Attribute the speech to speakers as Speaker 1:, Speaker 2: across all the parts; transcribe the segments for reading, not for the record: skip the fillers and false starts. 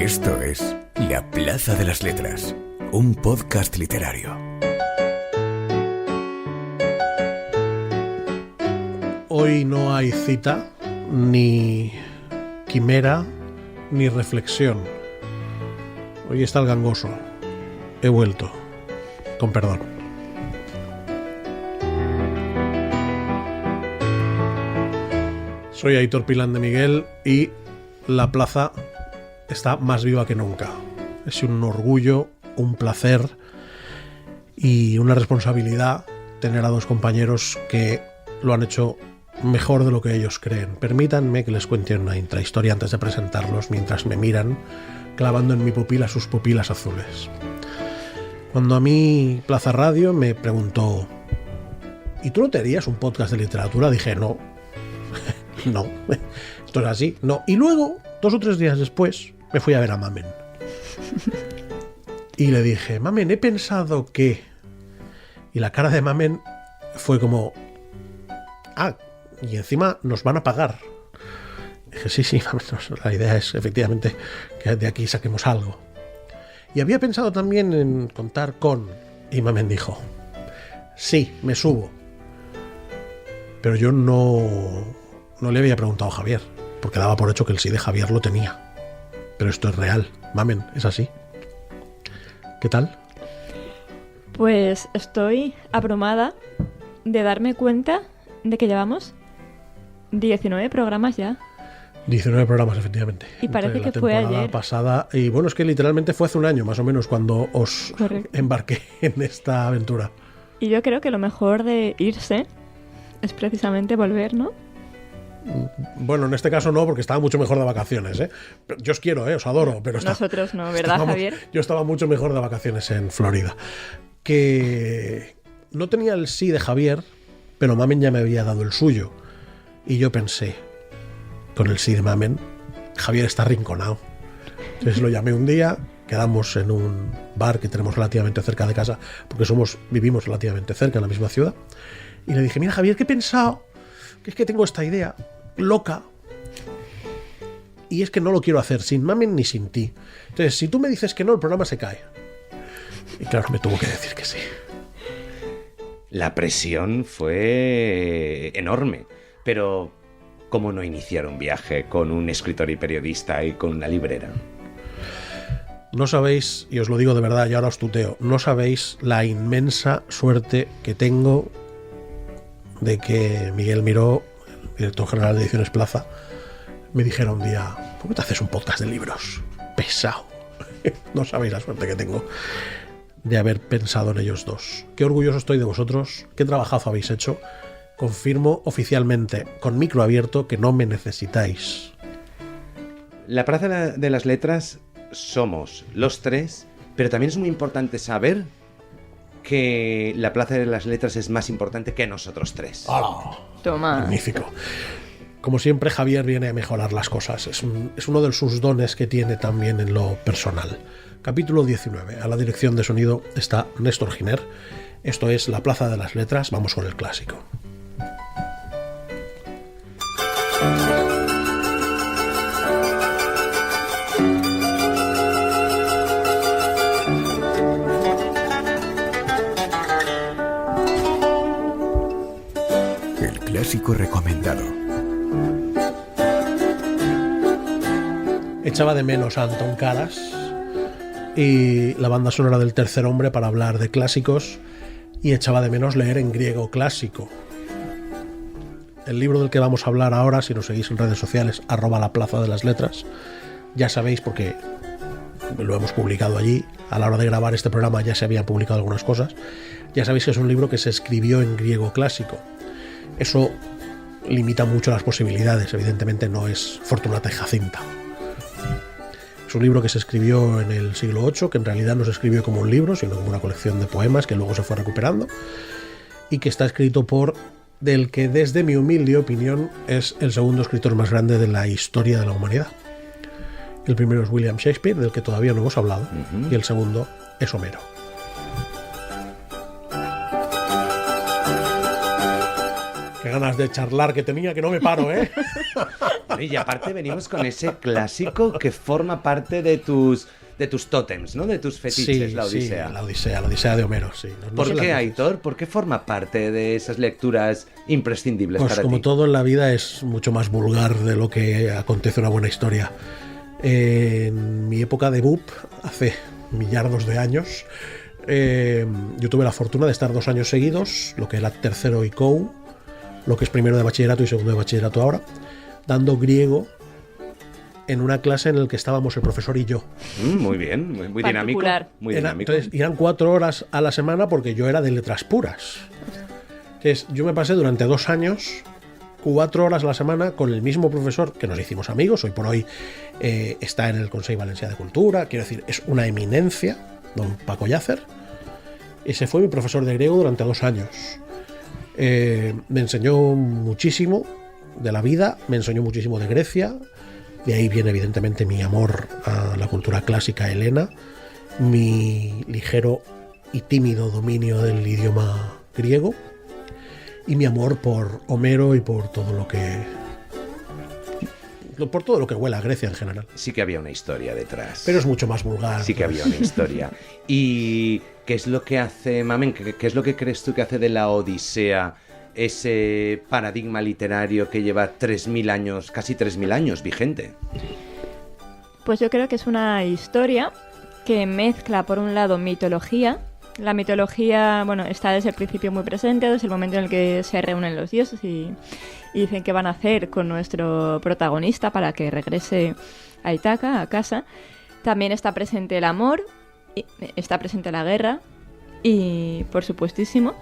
Speaker 1: Esto es La Plaza de las Letras, un podcast literario.
Speaker 2: Hoy no hay cita, ni quimera, ni reflexión. Hoy está el gangoso. He vuelto. Con perdón. Soy Aitor Pilán de Miguel y la plaza está más viva que nunca. Es un orgullo, un placer y una responsabilidad tener a dos compañeros que lo han hecho mejor de lo que ellos creen. Permítanme que les cuente una intrahistoria antes de presentarlos, mientras me miran clavando en mi pupila sus pupilas azules. Cuando a mí Plaza Radio me preguntó: ¿y tú no te harías un podcast de literatura? Dije, no. No, esto es así, no. Y luego, 2 o 3 días después, me fui a ver a Mamen. Y le dije, Mamen, he pensado que... Y la cara de Mamen fue como... Ah, y encima nos van a pagar. Dije, sí, Mamen, la idea es efectivamente que de aquí saquemos algo. Y había pensado también en contar con... Y Mamen dijo, sí, me subo. Pero yo no le había preguntado a Javier, porque daba por hecho que el sí de Javier lo tenía. Pero esto es real, Mamen, es así. ¿Qué tal?
Speaker 3: Pues estoy abrumada de darme cuenta de que llevamos 19 programas ya.
Speaker 2: 19 programas, efectivamente.
Speaker 3: Y parece que fue ayer.
Speaker 2: Pasada, y bueno, es que literalmente fue hace un año, más o menos, cuando os embarqué en esta aventura.
Speaker 3: Y yo creo que lo mejor de irse es precisamente volver, ¿no?
Speaker 2: Bueno, en este caso no, porque estaba mucho mejor de vacaciones, ¿eh? Yo os quiero, os adoro, pero
Speaker 3: nosotros no, ¿verdad, Javier?
Speaker 2: Yo estaba mucho mejor de vacaciones en Florida. Que no tenía el sí de Javier, pero Mamen ya me había dado el suyo. Y yo pensé, con el sí de Mamen, Javier está arrinconado. Entonces lo llamé un día, quedamos en un bar que tenemos relativamente cerca de casa, porque vivimos relativamente cerca en la misma ciudad. Y le dije, mira, Javier, que he pensado que es que tengo esta idea loca y es que no lo quiero hacer sin Mamen ni sin ti. Entonces, si tú me dices que no, el programa se cae. Y claro, me tuvo que decir que sí.
Speaker 4: La presión fue enorme, pero ¿cómo no iniciar un viaje con un escritor y periodista y con una librera?
Speaker 2: No sabéis, y os lo digo de verdad, y ahora os tuteo, no sabéis la inmensa suerte que tengo de que Miguel Miró, el director general de Ediciones Plaza, me dijera un día, ¿por qué te haces un podcast de libros? Pesado. No sabéis la suerte que tengo de haber pensado en ellos dos. Qué orgulloso estoy de vosotros, qué trabajazo habéis hecho. Confirmo oficialmente, con micro abierto, que no me necesitáis.
Speaker 4: La Plaza de las Letras somos los 3, pero también es muy importante saber que la Plaza de las Letras es más importante que nosotros 3.
Speaker 2: ¡Hala!
Speaker 3: Toma.
Speaker 2: Magnífico. Como siempre, Javier viene a mejorar las cosas. Es uno de sus dones que tiene también en lo personal. Capítulo 19. A la dirección de sonido está Néstor Giner. Esto es La Plaza de las Letras. Vamos con el clásico.
Speaker 1: Clásico recomendado.
Speaker 2: Echaba de menos a Antón Caras y la banda sonora del Tercer Hombre para hablar de clásicos, y echaba de menos leer en griego clásico. El libro del que vamos a hablar ahora, si nos seguís en redes sociales, @la Plaza de las Letras, ya sabéis, porque lo hemos publicado allí, a la hora de grabar este programa ya se habían publicado algunas cosas, ya sabéis que es un libro que se escribió en griego clásico. Eso limita mucho las posibilidades, evidentemente no es Fortunata y Jacinta. Es un libro que se escribió en el siglo VIII, que en realidad no se escribió como un libro, sino como una colección de poemas que luego se fue recuperando, y que está escrito por del que, desde mi humilde opinión, es el segundo escritor más grande de la historia de la humanidad. El primero es William Shakespeare, del que todavía no hemos hablado, y el segundo es Homero. ganas de charlar que tenía, que no me paro, ¿eh?
Speaker 4: Y aparte venimos con ese clásico que forma parte de tus tótems, ¿no? De tus fetiches, la Odisea.
Speaker 2: Sí, la Odisea de Homero, sí. No
Speaker 4: ¿Por
Speaker 2: sé
Speaker 4: qué,
Speaker 2: las
Speaker 4: Aitor? ¿Por qué forma parte de esas lecturas imprescindibles
Speaker 2: Pues
Speaker 4: para
Speaker 2: como
Speaker 4: ti?
Speaker 2: todo en la vida es mucho más vulgar de lo que acontece en una buena historia. En mi época de BUP, hace millardos de años, yo tuve la fortuna de estar 2 años seguidos, lo que era tercero y COU, lo que es primero de bachillerato y segundo de bachillerato ahora, dando griego en una clase en la que estábamos el profesor y yo.
Speaker 4: Muy bien, muy dinámico.
Speaker 3: Particular.
Speaker 4: Muy dinámico.
Speaker 2: Entonces, eran 4 horas a la semana porque yo era de letras puras. Entonces, yo me pasé durante 2 años 4 horas a la semana con el mismo profesor, que nos hicimos amigos. Hoy por hoy está en el Consell Valencià de Cultura. Quiero decir, es una eminencia, don Paco Llàcer. Ese fue mi profesor de griego durante 2 años. Me enseñó muchísimo de la vida, me enseñó muchísimo de Grecia. De ahí viene evidentemente mi amor a la cultura clásica helena, mi ligero y tímido dominio del idioma griego y mi amor por Homero y por todo lo que huele a Grecia en general.
Speaker 4: Sí que había una historia detrás.
Speaker 2: Pero es mucho más vulgar.
Speaker 4: Sí que había una historia. ¿Y qué es lo que hace, Mamen, qué es lo que crees tú que hace de la Odisea ese paradigma literario que lleva 3.000 años, casi 3.000 años vigente?
Speaker 3: Pues yo creo que es una historia que mezcla, por un lado, mitología. La mitología, bueno, está desde el principio muy presente, desde el momento en el que se reúnen los dioses y dicen qué van a hacer con nuestro protagonista para que regrese a Ítaca, a casa. También está presente el amor, está presente la guerra y, por supuestísimo,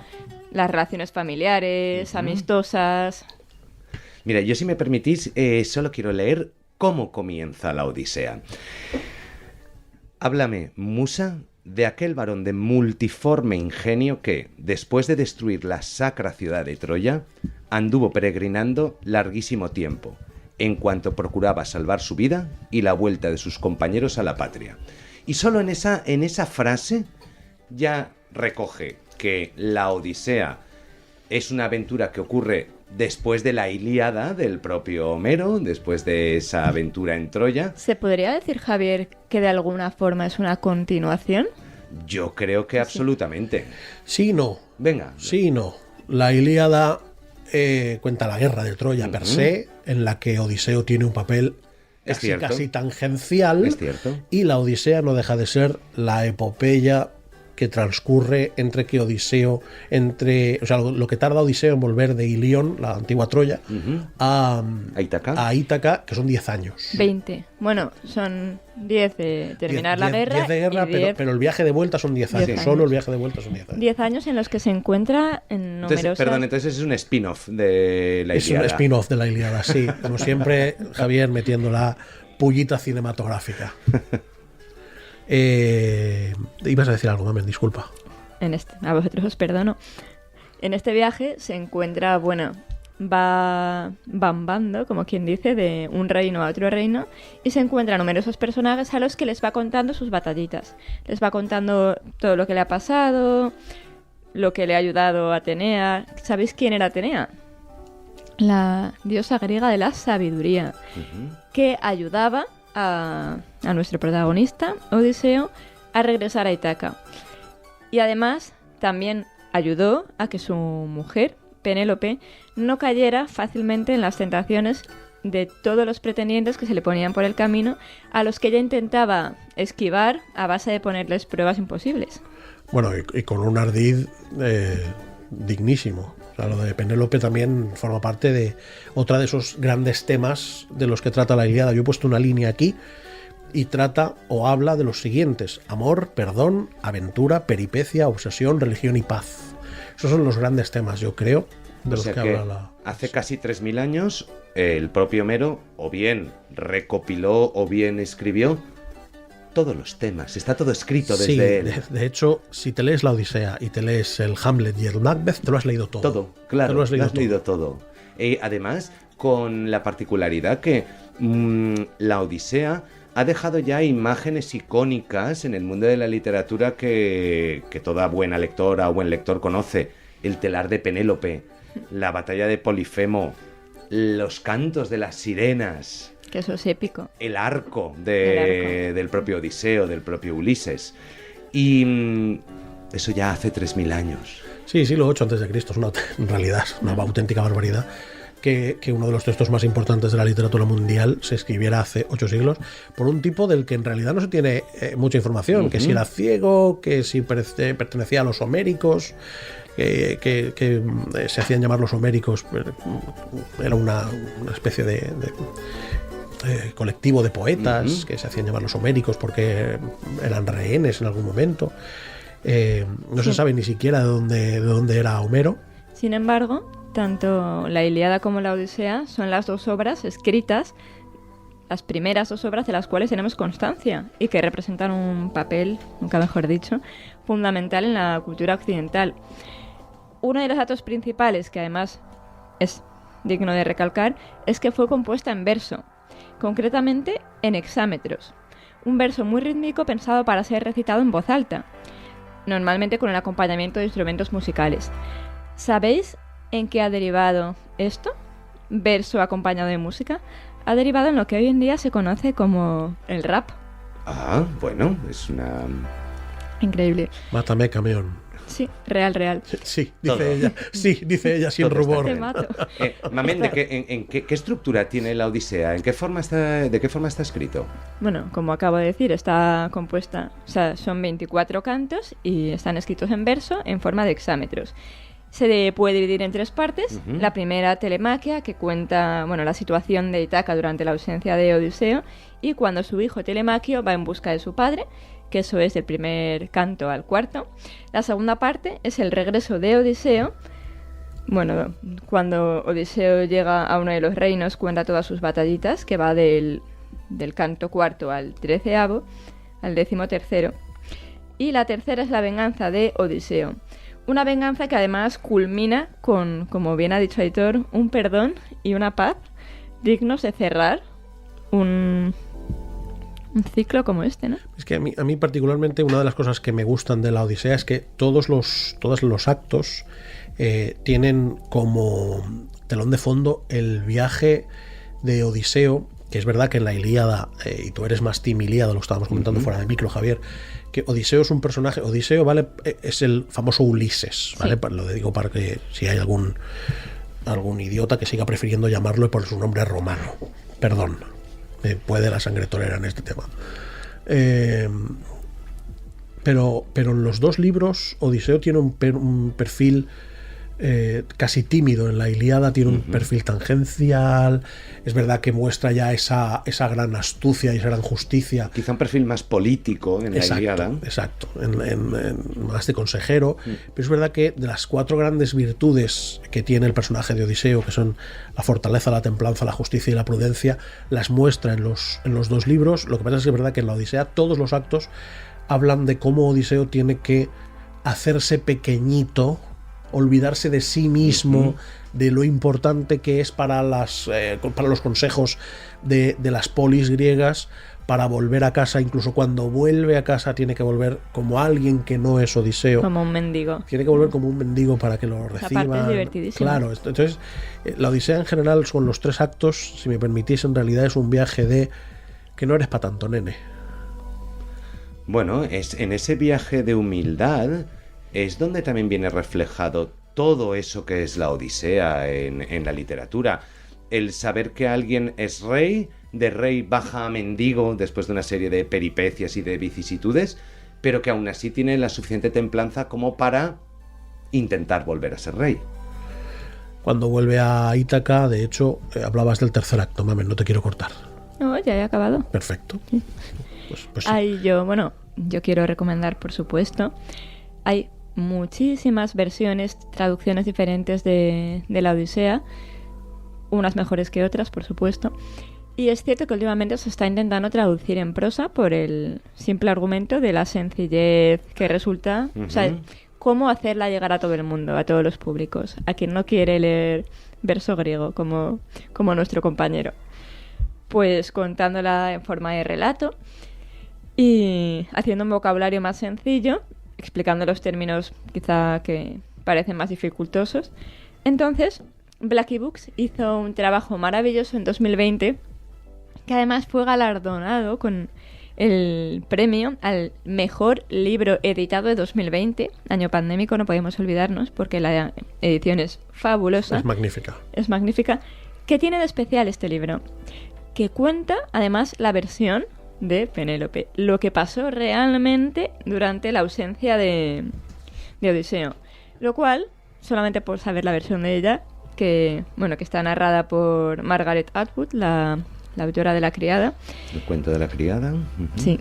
Speaker 3: las relaciones familiares, amistosas.
Speaker 4: Mira, yo si me permitís, solo quiero leer cómo comienza la Odisea. Háblame, musa, de aquel varón de multiforme ingenio que, después de destruir la sacra ciudad de Troya, anduvo peregrinando larguísimo tiempo, en cuanto procuraba salvar su vida y la vuelta de sus compañeros a la patria. Y solo en esa frase ya recoge que la Odisea es una aventura que ocurre después de la Ilíada del propio Homero, después de esa aventura en Troya.
Speaker 3: ¿Se podría decir, Javier, que de alguna forma es una continuación?
Speaker 4: Yo creo que absolutamente.
Speaker 2: Sí y no.
Speaker 4: Venga.
Speaker 2: Sí y no. La Ilíada cuenta la guerra de Troya per se, en la que Odiseo tiene un papel casi tangencial.
Speaker 4: Es cierto.
Speaker 2: Y la Odisea no deja de ser la epopeya que transcurre entre que Odiseo, o sea, lo que tarda Odiseo en volver de Ilión, la antigua Troya, a Ítaca, que son 10 años.
Speaker 3: 20. Bueno, son 10 de terminar la guerra.
Speaker 2: 10 de guerra,
Speaker 3: y 10...
Speaker 2: pero el viaje de vuelta son 10 años.
Speaker 3: 10 años.
Speaker 2: Solo el viaje de vuelta son 10 años.
Speaker 3: 10 años en los que se encuentra en numerosas...
Speaker 4: Entonces es un spin-off de la Ilíada.
Speaker 2: Es un spin-off de la Ilíada, sí. Como siempre, Javier metiendo la pullita cinematográfica. Ibas a decir algo, Mamen, disculpa.
Speaker 3: A vosotros os perdono. En este viaje se encuentra, bueno, va bambando, como quien dice, de un reino a otro reino, y se encuentran numerosos personajes a los que les va contando sus batallitas. Les va contando todo lo que le ha pasado, lo que le ha ayudado a Atenea. ¿Sabéis quién era Atenea? La diosa griega de la sabiduría, que ayudaba a nuestro protagonista, Odiseo, a regresar a Ítaca. Y además también ayudó a que su mujer, Penélope, no cayera fácilmente en las tentaciones de todos los pretendientes que se le ponían por el camino, a los que ella intentaba esquivar a base de ponerles pruebas imposibles.
Speaker 2: Bueno, y con un ardid dignísimo. O sea, lo de Penélope también forma parte de otra de esos grandes temas de los que trata la Ilíada. Yo he puesto una línea aquí y trata o habla de los siguientes: amor, perdón, aventura, peripecia, obsesión, religión y paz. Esos son los grandes temas, yo creo, de los que habla la...
Speaker 4: Hace casi 3.000 años el propio Homero o bien recopiló o bien escribió todos los temas, está todo escrito desde él.
Speaker 2: De hecho, si te lees la Odisea y te lees el Hamlet y el Macbeth, te lo has leído todo.
Speaker 4: Todo, claro,
Speaker 2: te lo has
Speaker 4: leído todo. Además, con la particularidad que la Odisea ha dejado ya imágenes icónicas en el mundo de la literatura que toda buena lectora o buen lector conoce. el telar de Penélope, la batalla de Polifemo, los cantos de las sirenas,
Speaker 3: Que eso es épico.
Speaker 4: el arco,
Speaker 3: El arco.
Speaker 4: del propio Odiseo, del propio Ulises. Y eso ya hace 3000 años.
Speaker 2: Sí, siglo VIII antes de Cristo, en realidad es una auténtica barbaridad que uno de los textos más importantes de la literatura mundial se escribiera hace 8 siglos por un tipo del que en realidad no se tiene mucha información, que si era ciego, que si pertenecía a los homéricos, que se hacían llamar los homéricos, era una especie de colectivo de poetas que se hacían llamar los homéricos porque eran rehenes en algún momento. No se sabe ni siquiera de dónde era Homero.
Speaker 3: Sin embargo, tanto la Ilíada como la Odisea son las dos obras escritas, las primeras dos obras de las cuales tenemos constancia y que representan un papel, nunca mejor dicho, fundamental en la cultura occidental. Uno de los datos principales, que además es digno de recalcar, es que fue compuesta en verso, concretamente en hexámetros, un verso muy rítmico pensado para ser recitado en voz alta, normalmente con el acompañamiento de instrumentos musicales. ¿Sabéis en qué ha derivado esto? Verso acompañado de música. Ha derivado en lo que hoy en día se conoce como el rap.
Speaker 4: Ah, bueno, es una...
Speaker 3: Increíble.
Speaker 2: Mátame, camión.
Speaker 3: Sí, real.
Speaker 2: Sí,
Speaker 4: Todo.
Speaker 2: dice ella. Sí, dice ella sin
Speaker 4: Todo está
Speaker 2: rubor.
Speaker 3: Te
Speaker 4: bien.
Speaker 3: mato.
Speaker 4: Mamen, ¿en qué estructura tiene la Odisea? ¿De qué forma está escrito?
Speaker 3: Bueno, como acabo de decir, está compuesta, o sea, son 24 cantos y están escritos en verso en forma de hexámetros. Se puede dividir en 3 partes.
Speaker 4: Ujú.
Speaker 3: La primera, Telemaquia, que cuenta, bueno, la situación de Ítaca durante la ausencia de Odiseo y cuando su hijo Telemaquio va en busca de su padre, que eso es del primer canto al cuarto. La segunda parte es el regreso de Odiseo. Bueno, cuando Odiseo llega a uno de los reinos, cuenta todas sus batallitas, que va del canto cuarto al 13º, al 13º. Y la tercera es la venganza de Odiseo. Una venganza que además culmina con, como bien ha dicho Aitor, un perdón y una paz dignos de cerrar un ciclo como este, ¿no?
Speaker 2: Es que a mí particularmente una de las cosas que me gustan de la Odisea es que todos los actos tienen como telón de fondo el viaje de Odiseo, que es verdad que en la Ilíada, y tú eres más team Ilíada, lo estábamos comentando fuera de micro, Javier, que Odiseo es un personaje, Odiseo, ¿vale? Es el famoso Ulises, ¿vale?
Speaker 3: Sí.
Speaker 2: Lo digo para que si hay algún idiota que siga prefiriendo llamarlo por su nombre romano. Perdón. Me puede la sangre torera en este tema. Pero en los dos libros Odiseo tiene un perfil casi tímido. En la Ilíada tiene un perfil tangencial. Es verdad que muestra ya esa gran astucia y esa gran justicia.
Speaker 4: Quizá un perfil más político en la Ilíada.
Speaker 2: Exacto, más de consejero. Pero es verdad que de las 4 grandes virtudes que tiene el personaje de Odiseo, que son la fortaleza, la templanza, la justicia y la prudencia, las muestra en los dos libros. Lo que pasa es que es verdad que en la Odisea todos los actos hablan de cómo Odiseo tiene que hacerse pequeñito, olvidarse de sí mismo, de lo importante que es para los consejos de las polis griegas, para volver a casa. Incluso cuando vuelve a casa tiene que volver como alguien que no es Odiseo.
Speaker 3: Como un mendigo.
Speaker 2: Tiene que volver como un mendigo para que lo reciban.
Speaker 3: parte es divertidísima.
Speaker 2: Claro, entonces la Odisea en general con los 3 actos, si me permitís, en realidad es un viaje de que no eres pa' tanto, nene.
Speaker 4: Bueno, en ese viaje de humildad es donde también viene reflejado todo eso que es la Odisea en la literatura. El saber que alguien es rey, de rey baja a mendigo después de una serie de peripecias y de vicisitudes, pero que aún así tiene la suficiente templanza como para intentar volver a ser rey.
Speaker 2: Cuando vuelve a Ítaca, de hecho, hablabas del tercer acto, mamen, no te quiero cortar.
Speaker 3: No, ya he acabado.
Speaker 2: Perfecto. Pues sí.
Speaker 3: Ay, yo quiero recomendar, por supuesto, hay muchísimas versiones, traducciones diferentes de la Odisea, unas mejores que otras, por supuesto. Y es cierto que últimamente se está intentando traducir en prosa por el simple argumento de la sencillez que resulta, o sea, cómo hacerla llegar a todo el mundo, a todos los públicos, a quien no quiere leer verso griego como nuestro compañero. Pues contándola en forma de relato y haciendo un vocabulario más sencillo, explicando los términos quizá que parecen más dificultosos. Entonces, Blackie Books hizo un trabajo maravilloso en 2020, que además fue galardonado con el premio al mejor libro editado de 2020, año pandémico, no podemos olvidarnos, porque la edición es fabulosa.
Speaker 2: Es magnífica.
Speaker 3: Es magnífica. ¿Qué tiene de especial este libro? Que cuenta, además, la versión de Penélope, lo que pasó realmente durante la ausencia de Odiseo. Lo cual, solamente por saber la versión de ella, que está narrada por Margaret Atwood, la autora de La criada.
Speaker 4: El cuento de la criada.
Speaker 3: Sí.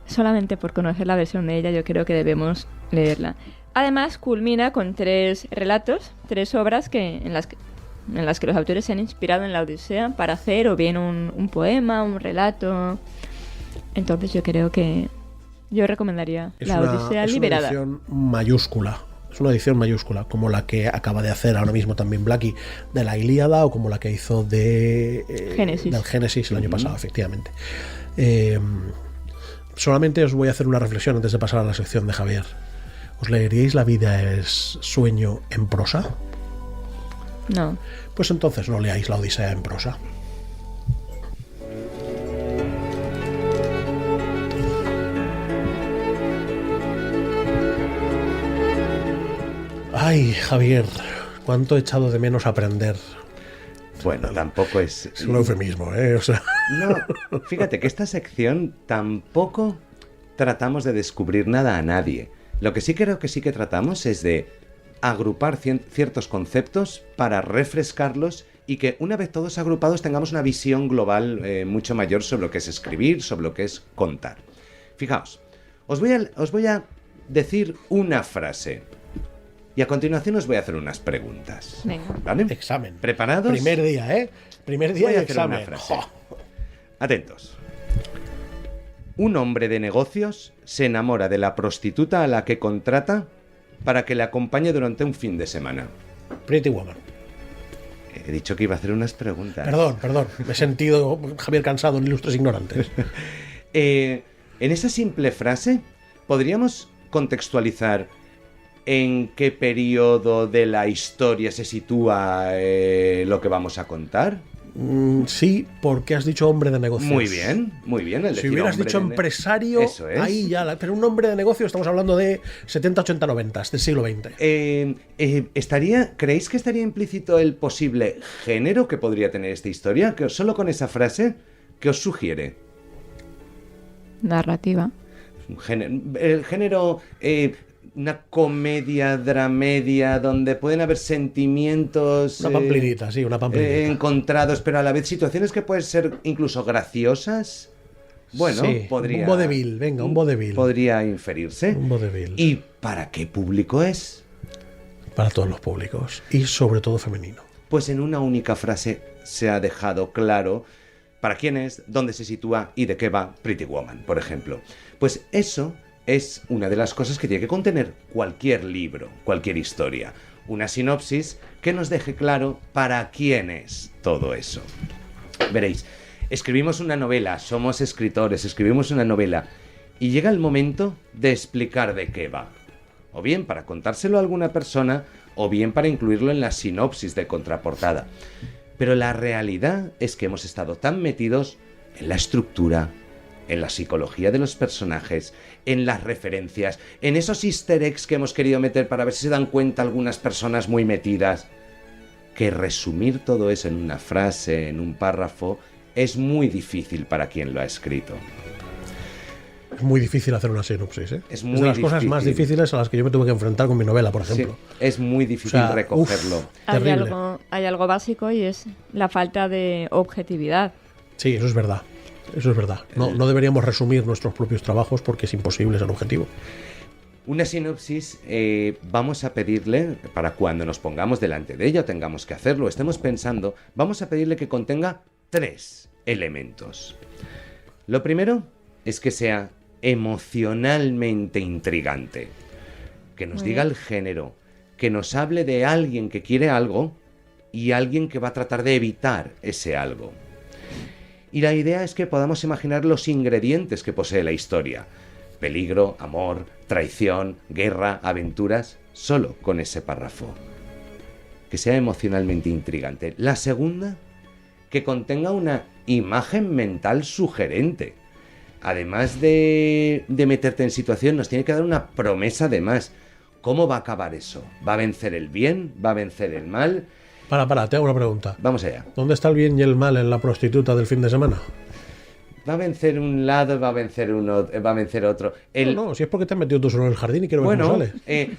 Speaker 3: Solamente por conocer la versión de ella, yo creo que debemos leerla. Además, culmina con 3 relatos, 3 obras en las que los autores se han inspirado en la Odisea para hacer o bien un poema, un relato. Entonces yo creo que yo recomendaría La Odisea Liberada.
Speaker 2: Es una edición mayúscula. Es una edición mayúscula, como la que acaba de hacer ahora mismo también Blackie de la Ilíada, o como la que hizo del Génesis el año pasado, efectivamente. Solamente os voy a hacer una reflexión antes de pasar a la sección de Javier. ¿Os leeríais La vida es sueño en prosa?
Speaker 3: No.
Speaker 2: Pues entonces no leáis La Odisea en prosa. Ay, Javier, cuánto he echado de menos aprender.
Speaker 4: Bueno, tampoco es...
Speaker 2: Es un eufemismo, ¿eh? O sea...
Speaker 4: No, fíjate que esta sección tampoco tratamos de descubrir nada a nadie. Lo que sí creo que sí que tratamos es de agrupar ciertos conceptos para refrescarlos y que una vez todos agrupados tengamos una visión global mucho mayor sobre lo que es escribir, sobre lo que es contar. Fijaos, os voy a decir una frase y a continuación os voy a hacer unas preguntas.
Speaker 3: Venga.
Speaker 4: ¿Vale?
Speaker 2: Examen.
Speaker 4: ¿Preparados?
Speaker 2: Primer día, ¿eh? Primer día
Speaker 4: Voy
Speaker 2: y
Speaker 4: a hacer una
Speaker 2: examen.
Speaker 4: frase. Atentos. Un hombre de negocios se enamora de la prostituta a la que contrata para que le acompañe durante un fin de semana.
Speaker 2: Pretty Woman.
Speaker 4: He dicho que iba a hacer unas preguntas.
Speaker 2: Perdón. Me he sentido, Javier, cansado en Ilustres Ignorantes.
Speaker 4: En esa simple frase, ¿podríamos contextualizar en qué periodo de la historia se sitúa lo que vamos a contar?
Speaker 2: Sí, porque has dicho hombre de negocios.
Speaker 4: Muy bien.
Speaker 2: Si hubieras dicho empresario,
Speaker 4: eso es.
Speaker 2: Ahí ya. Pero un hombre de negocios, estamos hablando de 70, 80, 90, del siglo XX.
Speaker 4: ¿Creéis que estaría implícito el posible género que podría tener esta historia? Que solo con esa frase, ¿qué os sugiere?
Speaker 3: Narrativa.
Speaker 4: El género... una comedia, dramedia, donde pueden haber sentimientos...
Speaker 2: Una pamplinita, sí, una pamplinita.
Speaker 4: Encontrados, pero a la vez situaciones que pueden ser incluso graciosas. Bueno,
Speaker 2: sí,
Speaker 4: podría...
Speaker 2: un vodevil, venga, un vodevil.
Speaker 4: Podría inferirse.
Speaker 2: Un vodevil.
Speaker 4: ¿Y para qué público es?
Speaker 2: Para todos los públicos, y sobre todo femenino.
Speaker 4: Pues en una única frase se ha dejado claro para quién es, dónde se sitúa y de qué va Pretty Woman, por ejemplo. Pues eso... es una de las cosas que tiene que contener cualquier libro, cualquier historia. Una sinopsis que nos deje claro para quién es todo eso. Veréis, escribimos una novela, somos escritores, escribimos una novela y llega el momento de explicar de qué va. O bien para contárselo a alguna persona, o bien para incluirlo en la sinopsis de contraportada. Pero la realidad es que hemos estado tan metidos en la estructura, en la psicología de los personajes, en las referencias, en esos easter eggs que hemos querido meter para ver si se dan cuenta algunas personas muy metidas, que resumir todo eso en una frase, en un párrafo, es muy difícil para quien lo ha escrito.
Speaker 2: Es muy difícil hacer una sinopsis, ¿eh?
Speaker 4: Es muy
Speaker 2: de las cosas más difíciles a las que yo me tuve que enfrentar con mi novela, por ejemplo.
Speaker 4: Sí, es muy difícil recogerlo.
Speaker 3: Hay algo básico y es la falta de objetividad.
Speaker 2: Sí, eso es verdad. Eso es verdad. No deberíamos resumir nuestros propios trabajos porque es imposible ser objetivo.
Speaker 4: Una sinopsis vamos a pedirle, para cuando nos pongamos delante de ella, tengamos que hacerlo, estemos pensando, vamos a pedirle que contenga 3 elementos. Lo primero es que sea emocionalmente intrigante, que nos diga el género, que nos hable de alguien que quiere algo y alguien que va a tratar de evitar ese algo. Y la idea es que podamos imaginar los ingredientes que posee la historia. Peligro, amor, traición, guerra, aventuras. solo con ese párrafo. Que sea emocionalmente intrigante. La segunda, que contenga una imagen mental sugerente. Además de meterte en situación, nos tiene que dar una promesa de más. ¿Cómo va a acabar eso? ¿Va a vencer el bien? ¿Va a vencer el mal?
Speaker 2: Te hago una pregunta.
Speaker 4: Vamos allá.
Speaker 2: ¿Dónde está el bien y el mal en la prostituta del fin de semana?
Speaker 4: ¿Va a vencer un lado? ¿Va a vencer uno? ¿Va a vencer otro?
Speaker 2: No, si es porque te has metido tú solo en el jardín y quiero ver cómo sale.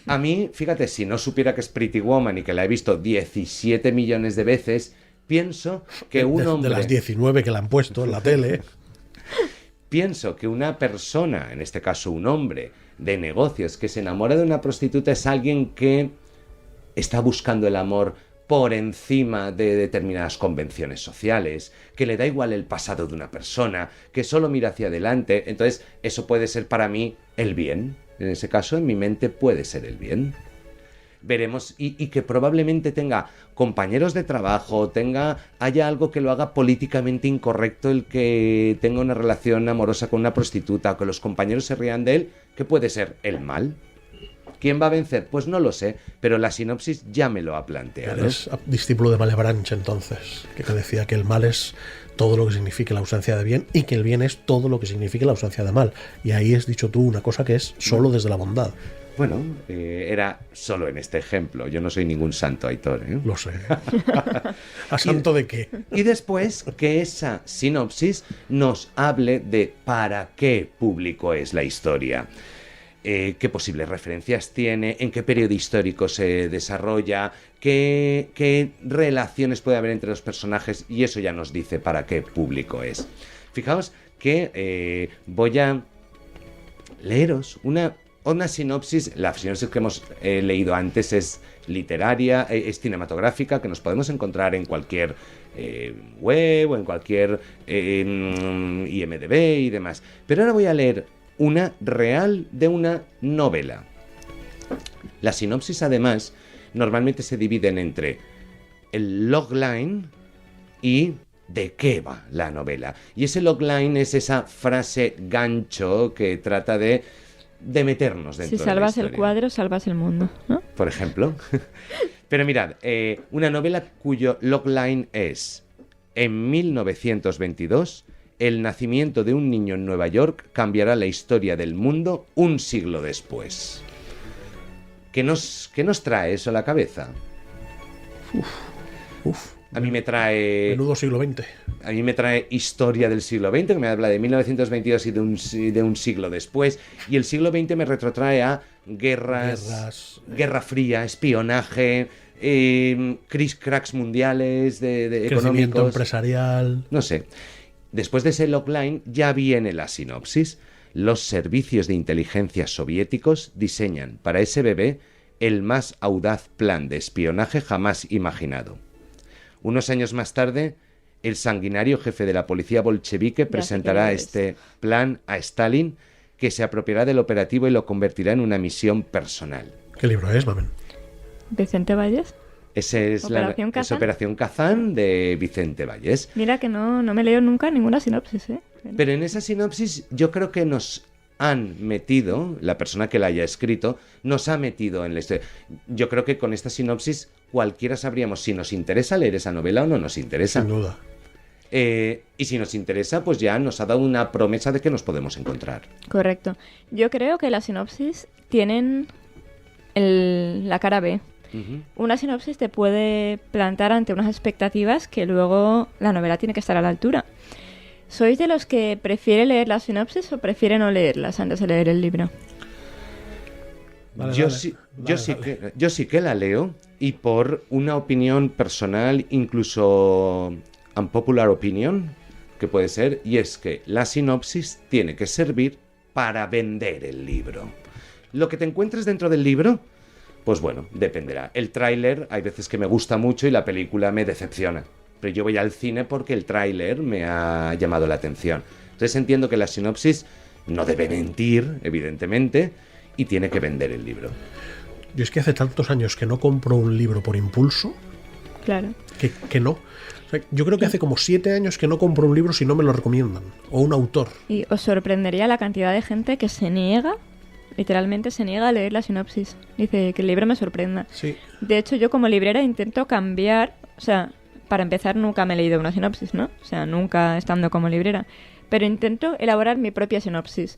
Speaker 4: A mí, fíjate, si no supiera que es Pretty Woman y que la he visto 17 millones de veces, pienso que un hombre...
Speaker 2: De las 19 que la han puesto en la tele...
Speaker 4: Pienso que una persona, en este caso un hombre de negocios, que se enamora de una prostituta es alguien que está buscando el amor por encima de determinadas convenciones sociales, que le da igual el pasado de una persona, que solo mira hacia adelante. Entonces, eso puede ser para mí el bien. En ese caso, en mi mente puede ser el bien. Veremos, y que probablemente tenga compañeros de trabajo, haya algo que lo haga políticamente incorrecto, el que tenga una relación amorosa con una prostituta, o que los compañeros se rían de él, que puede ser el mal. ¿Quién va a vencer? Pues no lo sé, pero la sinopsis ya me lo ha planteado.
Speaker 2: Eres discípulo de Malebranche, entonces, que te decía que el mal es todo lo que signifique la ausencia de bien y que el bien es todo lo que signifique la ausencia de mal. Y ahí has dicho tú una cosa que es solo desde la bondad.
Speaker 4: Bueno, era solo en este ejemplo. Yo no soy ningún santo, Aitor, ¿eh?
Speaker 2: Lo sé. ¿A santo de qué?
Speaker 4: Y después que esa sinopsis nos hable de para qué público es la historia. Qué posibles referencias tiene, en qué periodo histórico se desarrolla, qué relaciones puede haber entre los personajes, y eso ya nos dice para qué público es. Fijaos que voy a leeros una sinopsis. La sinopsis que hemos leído antes es literaria, es cinematográfica, que nos podemos encontrar en cualquier web o en cualquier IMDb y demás. Pero ahora voy a leer una real de una novela. Las sinopsis, además, normalmente se dividen entre el logline y de qué va la novela. Y ese logline es esa frase gancho que trata de meternos dentro de la historia.
Speaker 3: Si salvas el cuadro, salvas el mundo, ¿no?
Speaker 4: Por ejemplo. Pero mirad, una novela cuyo logline es: en 1922, el nacimiento de un niño en Nueva York cambiará la historia del mundo un siglo después. ¿Qué nos trae eso a la cabeza? A mí me trae...
Speaker 2: Menudo siglo XX.
Speaker 4: A mí me trae historia del siglo XX, que me habla de 1922 y de un siglo después. Y el siglo XX me retrotrae a guerras, Guerra Fría, espionaje, cracks mundiales de
Speaker 2: crecimiento
Speaker 4: económicos,
Speaker 2: empresarial.
Speaker 4: No sé. Después de ese logline ya viene la sinopsis. Los servicios de inteligencia soviéticos diseñan para ese bebé el más audaz plan de espionaje jamás imaginado. Unos años más tarde, el sanguinario jefe de la policía bolchevique presentará este plan a Stalin, que se apropiará del operativo y lo convertirá en una misión personal.
Speaker 2: ¿Qué libro es, Mamen?
Speaker 3: ¿Vicente Valles?
Speaker 4: Ese es Operación Kazán de Vicente Valles.
Speaker 3: Mira que no me leo nunca ninguna sinopsis, ¿eh?
Speaker 4: Pero en esa sinopsis yo creo que nos han metido, la persona que la haya escrito, nos ha metido en la historia. Yo creo que con esta sinopsis cualquiera sabríamos si nos interesa leer esa novela o no nos interesa.
Speaker 2: Sin duda.
Speaker 4: Y si nos interesa, pues ya nos ha dado una promesa de que nos podemos encontrar.
Speaker 3: Correcto. Yo creo que las sinopsis tienen la cara B.
Speaker 4: Uh-huh.
Speaker 3: Una sinopsis te puede plantar ante unas expectativas que luego la novela tiene que estar a la altura. ¿Sois de los que prefiere leer las sinopsis o prefiere no leerlas antes de leer el libro?
Speaker 4: Yo sí que la leo, y por una opinión personal, incluso unpopular opinion, que puede ser, y es que la sinopsis tiene que servir para vender el libro. Lo que te encuentres dentro del libro, pues bueno, dependerá. El tráiler hay veces que me gusta mucho y la película me decepciona. Pero yo voy al cine porque el tráiler me ha llamado la atención. Entonces entiendo que la sinopsis no debe mentir, evidentemente, y tiene que vender el libro.
Speaker 2: Yo es que hace tantos años que no compro un libro por impulso.
Speaker 3: Claro.
Speaker 2: Que no. O sea, yo creo que hace como 7 años que no compro un libro si no me lo recomiendan. O un autor.
Speaker 3: Y os sorprendería la cantidad de gente que se niega literalmente se niega a leer la sinopsis. Dice que el libro me sorprenda.
Speaker 2: Sí.
Speaker 3: De hecho, yo como librera intento cambiar, o sea, para empezar nunca me he leído una sinopsis, ¿no? O sea, nunca estando como librera. Pero intento elaborar mi propia sinopsis.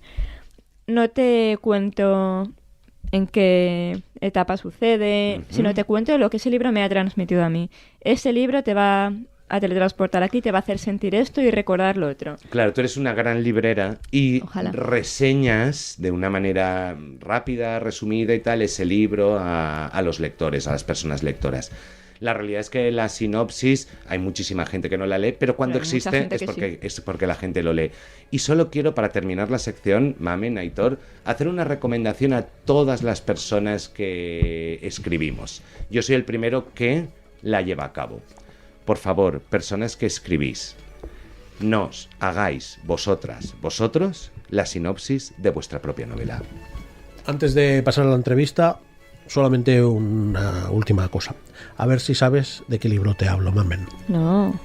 Speaker 3: No te cuento en qué etapa sucede, sino te cuento lo que ese libro me ha transmitido a mí. Ese libro te va a teletransportar aquí, te va a hacer sentir esto y recordar lo otro.
Speaker 4: Claro, tú eres una gran librera y
Speaker 3: Ojalá.
Speaker 4: reseñas de una manera rápida, resumida y tal, ese libro a los lectores, a las personas lectoras. La realidad es que la sinopsis, hay muchísima gente que no la lee, pero cuando
Speaker 3: Pero hay mucha
Speaker 4: existe
Speaker 3: gente
Speaker 4: es
Speaker 3: que
Speaker 4: porque, es porque la gente lo lee. Y solo quiero, para terminar la sección, Mamen, Aitor, hacer una recomendación a todas las personas que escribimos. Yo soy el primero que la lleva a cabo. Por favor, personas que escribís, nos hagáis vosotros, la sinopsis de vuestra propia novela.
Speaker 2: Antes de pasar a la entrevista, solamente una última cosa. A ver si sabes de qué libro te hablo, Mamen.
Speaker 3: No.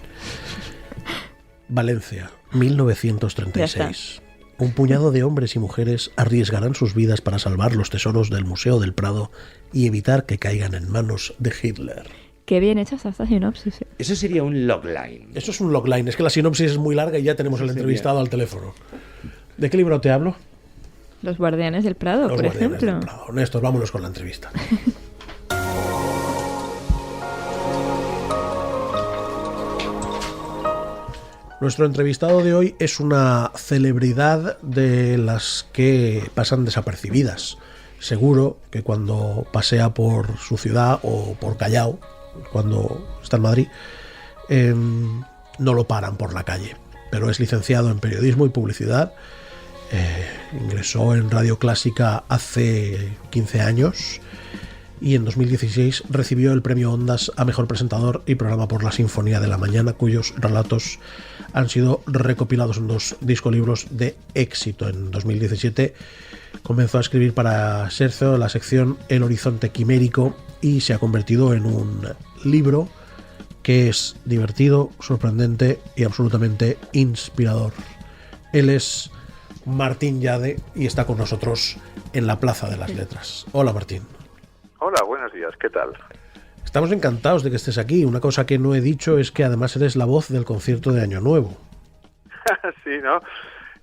Speaker 2: Valencia, 1936. Un puñado de hombres y mujeres arriesgarán sus vidas para salvar los tesoros del Museo del Prado y evitar que caigan en manos de Hitler.
Speaker 3: Qué bien hecha está esta sinopsis.
Speaker 4: Eso sería un logline.
Speaker 2: Eso es un logline, es que la sinopsis es muy larga y ya tenemos el entrevistado al teléfono. ¿De qué libro te hablo?
Speaker 3: Los Guardianes del Prado,
Speaker 2: Los
Speaker 3: por
Speaker 2: Guardianes
Speaker 3: ejemplo.
Speaker 2: del Prado. Néstor, vámonos con la entrevista. Nuestro entrevistado de hoy es una celebridad de las que pasan desapercibidas. Seguro que cuando pasea por su ciudad o por Callao, cuando está en Madrid, no lo paran por la calle. Pero es licenciado en periodismo y publicidad. Ingresó en Radio Clásica hace 15 años y en 2016 recibió el premio Ondas a Mejor Presentador y Programa por la Sinfonía de la Mañana, cuyos relatos han sido recopilados en 2 discolibros de éxito. En 2017 comenzó a escribir para Serzo la sección El Horizonte Quimérico y se ha convertido en un libro que es divertido, sorprendente y absolutamente inspirador. Él es Martín Llade y está con nosotros en la Plaza de las Letras. Hola, Martín.
Speaker 5: Hola, buenos días, ¿qué tal?
Speaker 2: Estamos encantados de que estés aquí. Una cosa que no he dicho es que además eres la voz del concierto de Año Nuevo.
Speaker 5: Sí, ¿no?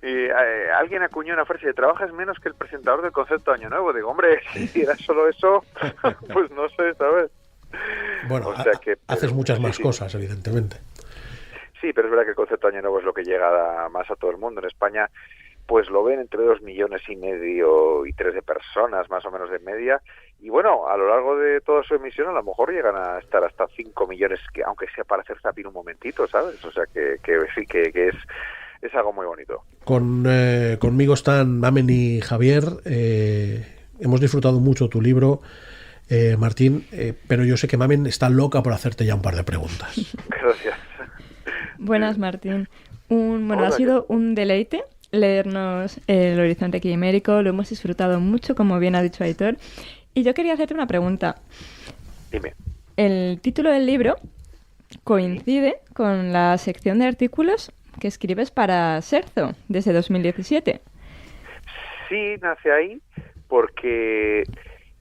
Speaker 5: Y alguien acuñó una frase de trabajas menos que el presentador del concierto de Año Nuevo. Digo, hombre, si era solo eso, pues no sé, ¿sabes?
Speaker 2: Bueno,
Speaker 5: O sea que,
Speaker 2: haces
Speaker 5: pero,
Speaker 2: muchas
Speaker 5: sí,
Speaker 2: más
Speaker 5: sí.
Speaker 2: cosas, evidentemente.
Speaker 5: Sí, pero es verdad que el concepto de Año Nuevo es lo que llega más a todo el mundo. En España, pues lo ven entre 2,5 millones y 3 de personas, más o menos de media. Y bueno, a lo largo de toda su emisión, a lo mejor llegan a estar hasta 5 millones, que aunque sea para hacer zapping un momentito, ¿sabes? O sea que sí, que es algo muy bonito.
Speaker 2: Conmigo están Mamen y Javier. Hemos disfrutado mucho tu libro, Martín, pero yo sé que Mamen está loca por hacerte ya un par de preguntas.
Speaker 5: Gracias.
Speaker 3: Buenas, Martín.
Speaker 5: Hola,
Speaker 3: Ha sido un deleite leernos El Horizonte Quimérico. Lo hemos disfrutado mucho, como bien ha dicho Aitor. Y yo quería hacerte una pregunta.
Speaker 5: Dime.
Speaker 3: El título del libro coincide con la sección de artículos que escribes para Serzo desde 2017.
Speaker 5: Sí, nace ahí porque,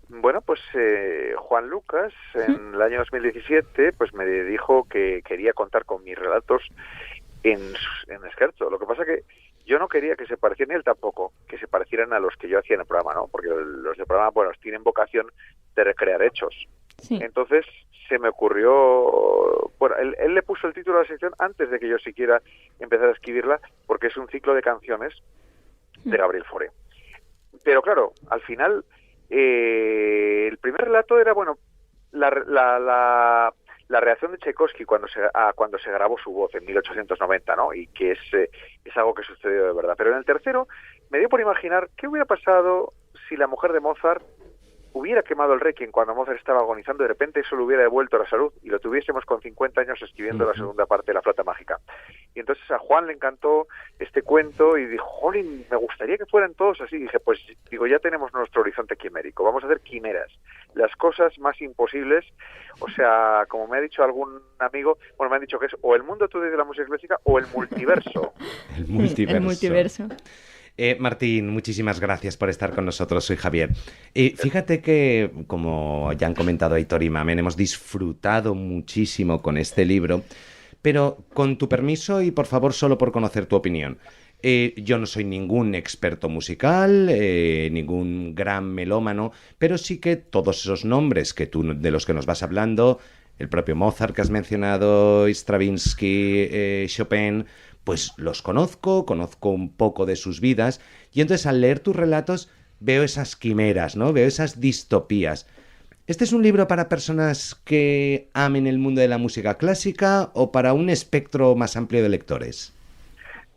Speaker 5: bueno, pues Juan Lucas en el año 2017 pues me dijo que quería contar con mis relatos en Scherzo. Lo que pasa que yo no quería que se parecieran, él tampoco, que se parecieran a los que yo hacía en el programa, ¿no? Porque los del programa, bueno, tienen vocación de recrear hechos.
Speaker 3: Sí.
Speaker 5: Entonces se me ocurrió, bueno, él le puso el título a la sección antes de que yo siquiera empezara a escribirla, porque es un ciclo de canciones de Gabriel Fauré. Pero claro, al final, el primer relato era, bueno, la reacción de Tchaikovsky cuando se grabó su voz en 1890, ¿no? Y que es algo que sucedió de verdad. Pero en el tercero me dio por imaginar qué hubiera pasado si la mujer de Mozart hubiera quemado el Requiem cuando Mozart estaba agonizando, de repente eso le hubiera devuelto la salud y lo tuviésemos con 50 años escribiendo la segunda parte de La Flauta Mágica. Y entonces a Juan le encantó este cuento y dijo, jolín, me gustaría que fueran todos así. Y dije, pues digo, ya tenemos nuestro horizonte quimérico, vamos a hacer quimeras, las cosas más imposibles. O sea, como me ha dicho algún amigo, bueno, me han dicho que es o el mundo todo de la música clásica o el multiverso.
Speaker 4: El multiverso.
Speaker 3: El multiverso.
Speaker 4: Martín, muchísimas gracias por estar con nosotros. Soy Javier. Fíjate que, como ya han comentado Aitor y Mamen, hemos disfrutado muchísimo con este libro, pero con tu permiso y por favor solo por conocer tu opinión. Yo no soy ningún experto musical, ningún gran melómano, pero sí que todos esos nombres de los que nos vas hablando, el propio Mozart que has mencionado, Stravinsky, Chopin, pues los conozco un poco de sus vidas, y entonces al leer tus relatos veo esas quimeras, ¿no? Veo esas distopías. ¿Este es un libro para personas que amen el mundo de la música clásica o para un espectro más amplio de lectores?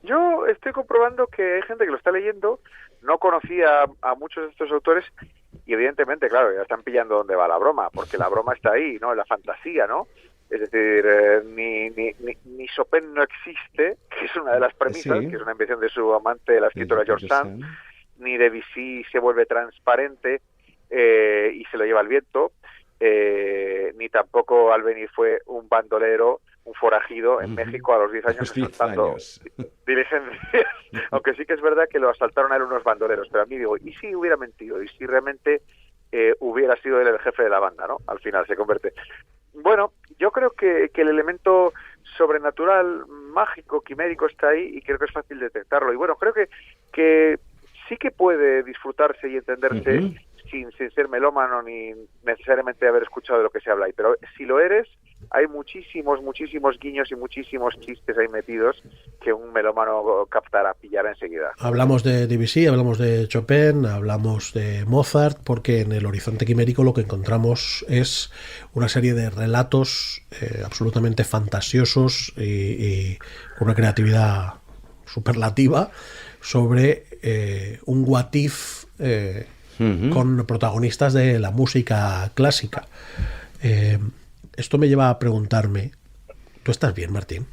Speaker 5: Yo estoy comprobando que hay gente que lo está leyendo, no conocía a muchos de estos autores y evidentemente, claro, ya están pillando dónde va la broma, porque la broma está ahí, ¿no? En la fantasía, ¿no? Es decir, ni Chopin no existe, que es una de las premisas,
Speaker 4: sí,
Speaker 5: que es una invención de su amante, la escritora George Sand, ni Debussy se vuelve transparente y se lo lleva el viento, ni tampoco Albéniz fue un bandolero, un forajido en México a los 10 años asaltando diligencias, aunque sí que es verdad que lo asaltaron a él unos bandoleros, pero a mí digo, ¿y si hubiera mentido? ¿Y si realmente hubiera sido él el jefe de la banda, ¿no? Al final se convierte. Bueno, yo creo que el elemento sobrenatural, mágico, quimérico está ahí y creo que es fácil detectarlo. Y bueno, creo que sí que puede disfrutarse y entenderse sin ser melómano ni necesariamente haber escuchado de lo que se habla ahí. Pero si lo eres, hay muchísimos guiños y muchísimos chistes ahí metidos que un melómano captará, pillará enseguida.
Speaker 2: Hablamos de Debussy, hablamos de Chopin, hablamos de Mozart, porque en el Horizonte Quimérico lo que encontramos es una serie de relatos absolutamente fantasiosos y con una creatividad superlativa sobre un what if con protagonistas de la música clásica. Esto me lleva a preguntarme, ¿tú estás bien, Martín?